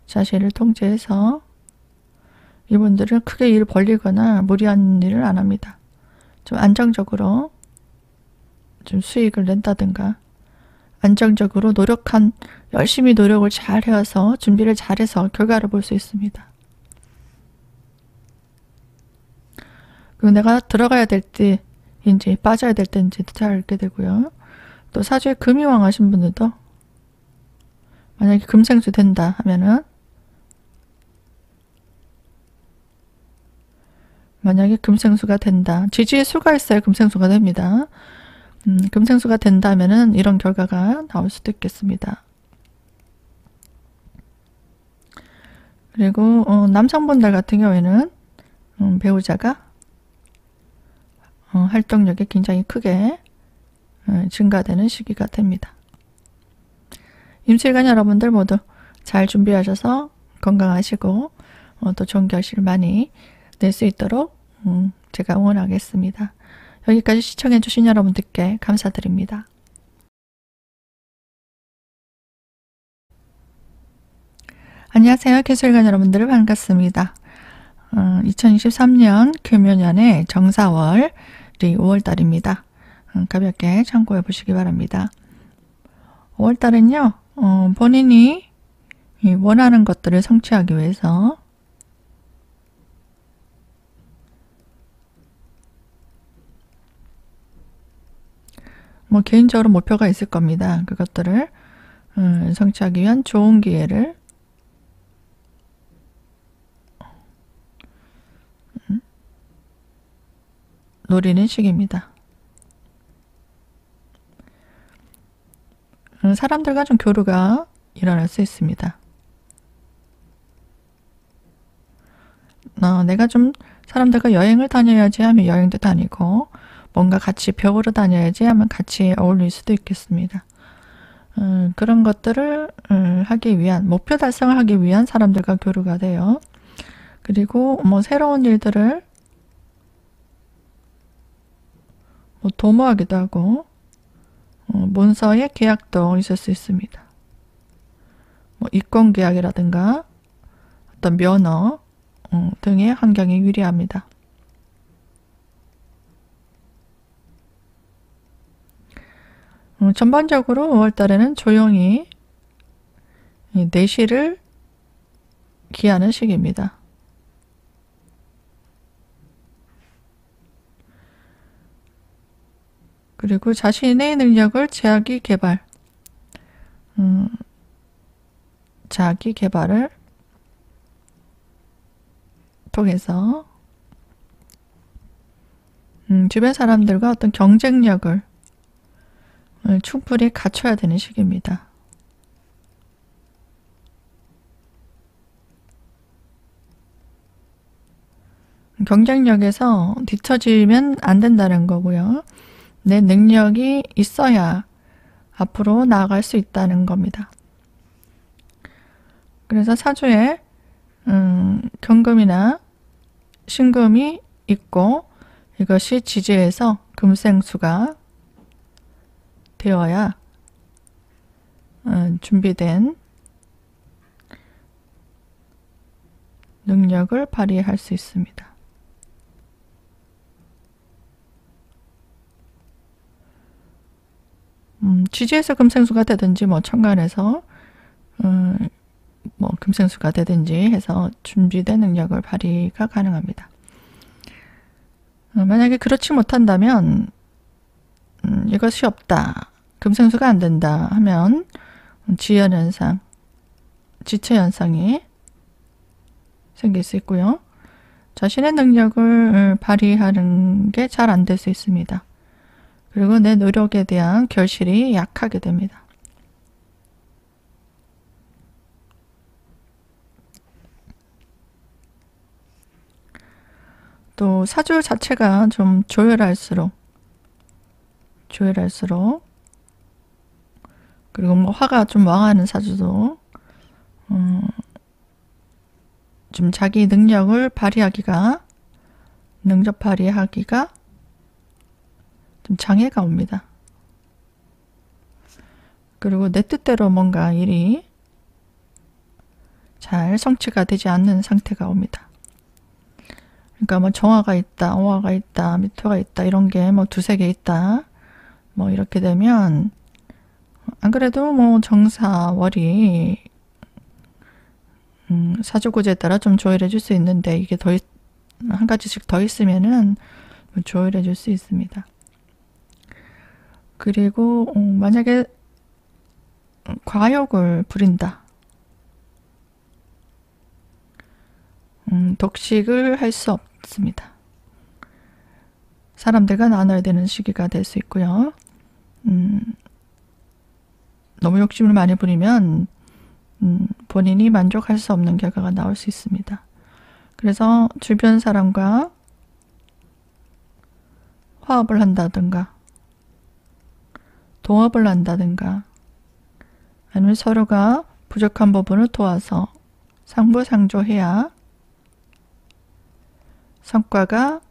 자신을 통제해서 이분들은 크게 일 벌리거나 무리한 일을 안 합니다. 좀 안정적으로 좀 수익을 낸다든가 안정적으로 열심히 노력을 잘 해와서 준비를 잘해서 결과를 볼 수 있습니다. 그리고 내가 들어가야 될 때인지 빠져야 될 때인지 잘 알게 되고요. 또 사주에 금이 왕하신 분들도 만약에 금생수 된다 하면은 만약에 금생수가 된다. 지지의 수가 있어야 금생수가 됩니다. 금생수가 된다면은 이런 결과가 나올 수도 있겠습니다. 그리고 남성분들 같은 경우에는 배우자가 활동력이 굉장히 크게 증가되는 시기가 됩니다. 임술관 여러분들 모두 잘 준비하셔서 건강하시고 또 좋은 결실 많이 낼 수 있도록 제가 응원하겠습니다. 여기까지 시청해주신 여러분들께 감사드립니다. 안녕하세요. 개술관 여러분들 반갑습니다. 2023년 금요년의 정사월이 5월달입니다. 가볍게 참고해 보시기 바랍니다. 5월달은요. 본인이 원하는 것들을 성취하기 위해서 개인적으로 목표가 있을 겁니다. 그것들을 성취하기 위한 좋은 기회를 노리는 시기입니다. 사람들과 좀 교류가 일어날 수 있습니다. 내가 좀 사람들과 여행을 다녀야지 하면 여행도 다니고 뭔가 같이 배우러 다녀야지 하면 같이 어울릴 수도 있겠습니다. 그런 것들을 하기 위한 목표 달성을 하기 위한 사람들과 교류가 돼요. 그리고 새로운 일들을 도모하기도 하고 문서의 계약도 있을 수 있습니다. 이권 계약이라든가 어떤 면허 등의 환경이 유리합니다. 전반적으로 5월달에는 조용히 내실을 기하는 시기입니다. 그리고 자신의 능력을 자기 개발을 통해서 주변 사람들과 어떤 경쟁력을 충분히 갖춰야 되는 시기입니다. 경쟁력에서 뒤처지면 안 된다는 거고요. 내 능력이 있어야 앞으로 나아갈 수 있다는 겁니다. 그래서 사주에 경금이나 신금이 있고 이것이 지지해서 금생수가 되어야 준비된 능력을 발휘할 수 있습니다. 지지해서 금생수가 되든지 천간에서 금생수가 되든지 해서 준비된 능력을 발휘가 가능합니다. 만약에 그렇지 못한다면 이것이 없다. 금생수가 안 된다 하면 지연현상, 지체현상이 생길 수 있고요. 자신의 능력을 발휘하는 게 잘 안 될 수 있습니다. 그리고 내 노력에 대한 결실이 약하게 됩니다. 또 사주 자체가 좀 조열할수록 그리고 화가 좀 왕하는 사주도 좀 자기 능력을 발휘하기가 좀 장애가 옵니다. 그리고 내 뜻대로 뭔가 일이 잘 성취가 되지 않는 상태가 옵니다. 그러니까 뭐 정화가 있다, 오화가 있다, 미토가 있다, 이런 게 뭐 두세 개 있다. 뭐 이렇게 되면 안 그래도 뭐 정사월이 사주구조에 따라 좀 조율해 줄 수 있는데 이게 한 가지씩 더 있으면은 조율해 줄 수 있습니다. 그리고 만약에 과욕을 부린다. 독식을 할 수 없습니다. 사람들과 나눠야 되는 시기가 될 수 있고요. 너무 욕심을 많이 부리면 본인이 만족할 수 없는 결과가 나올 수 있습니다. 그래서 주변 사람과 화합을 한다든가 동업을 한다든가 아니면 서로가 부족한 부분을 도와서 상부상조해야 성과가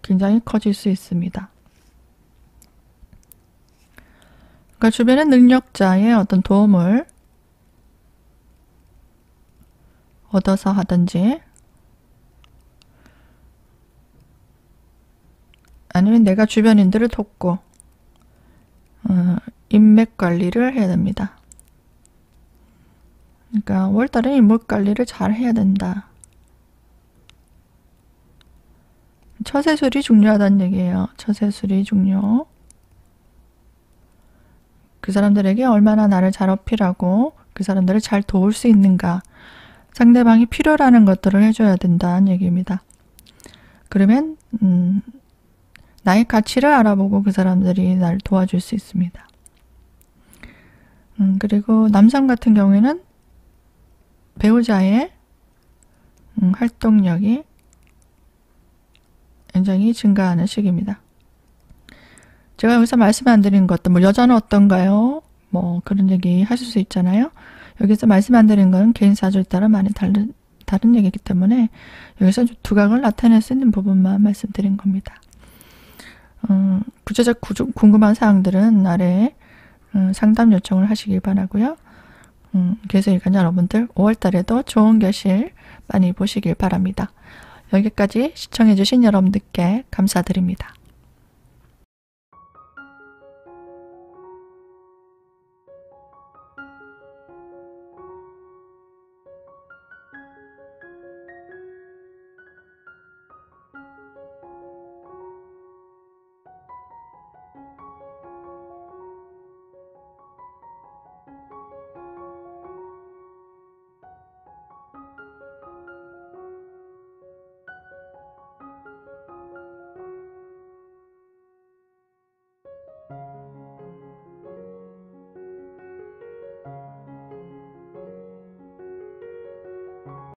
굉장히 커질 수 있습니다. 그러니까 주변의 능력자의 어떤 도움을 얻어서 하든지 아니면 내가 주변인들을 돕고 인맥 관리를 해야 됩니다. 그러니까 월달에 인맥 관리를 잘 해야 된다. 처세술이 중요하다는 얘기예요. 처세술이 중요. 그 사람들에게 얼마나 나를 잘 어필하고 그 사람들을 잘 도울 수 있는가. 상대방이 필요로 하는 것들을 해줘야 된다는 얘기입니다. 그러면 나의 가치를 알아보고 그 사람들이 날 도와줄 수 있습니다. 그리고 남성 같은 경우에는 배우자의 활동력이 굉장히 증가하는 시기입니다. 제가 여기서 말씀 안 드린 것들, 뭐 여자는 어떤가요? 뭐 그런 얘기 하실 수 있잖아요. 여기서 말씀 안 드린 건 개인 사주에 따라 많이 다른 얘기이기 때문에 여기서 두각을 나타낼 수 있는 부분만 말씀드린 겁니다. 구체적 궁금한 사항들은 아래에 상담 요청을 하시길 바라고요. 개수일간 여러분들 5월달에도 좋은 결실 많이 보시길 바랍니다. 여기까지 시청해주신 여러분들께 감사드립니다.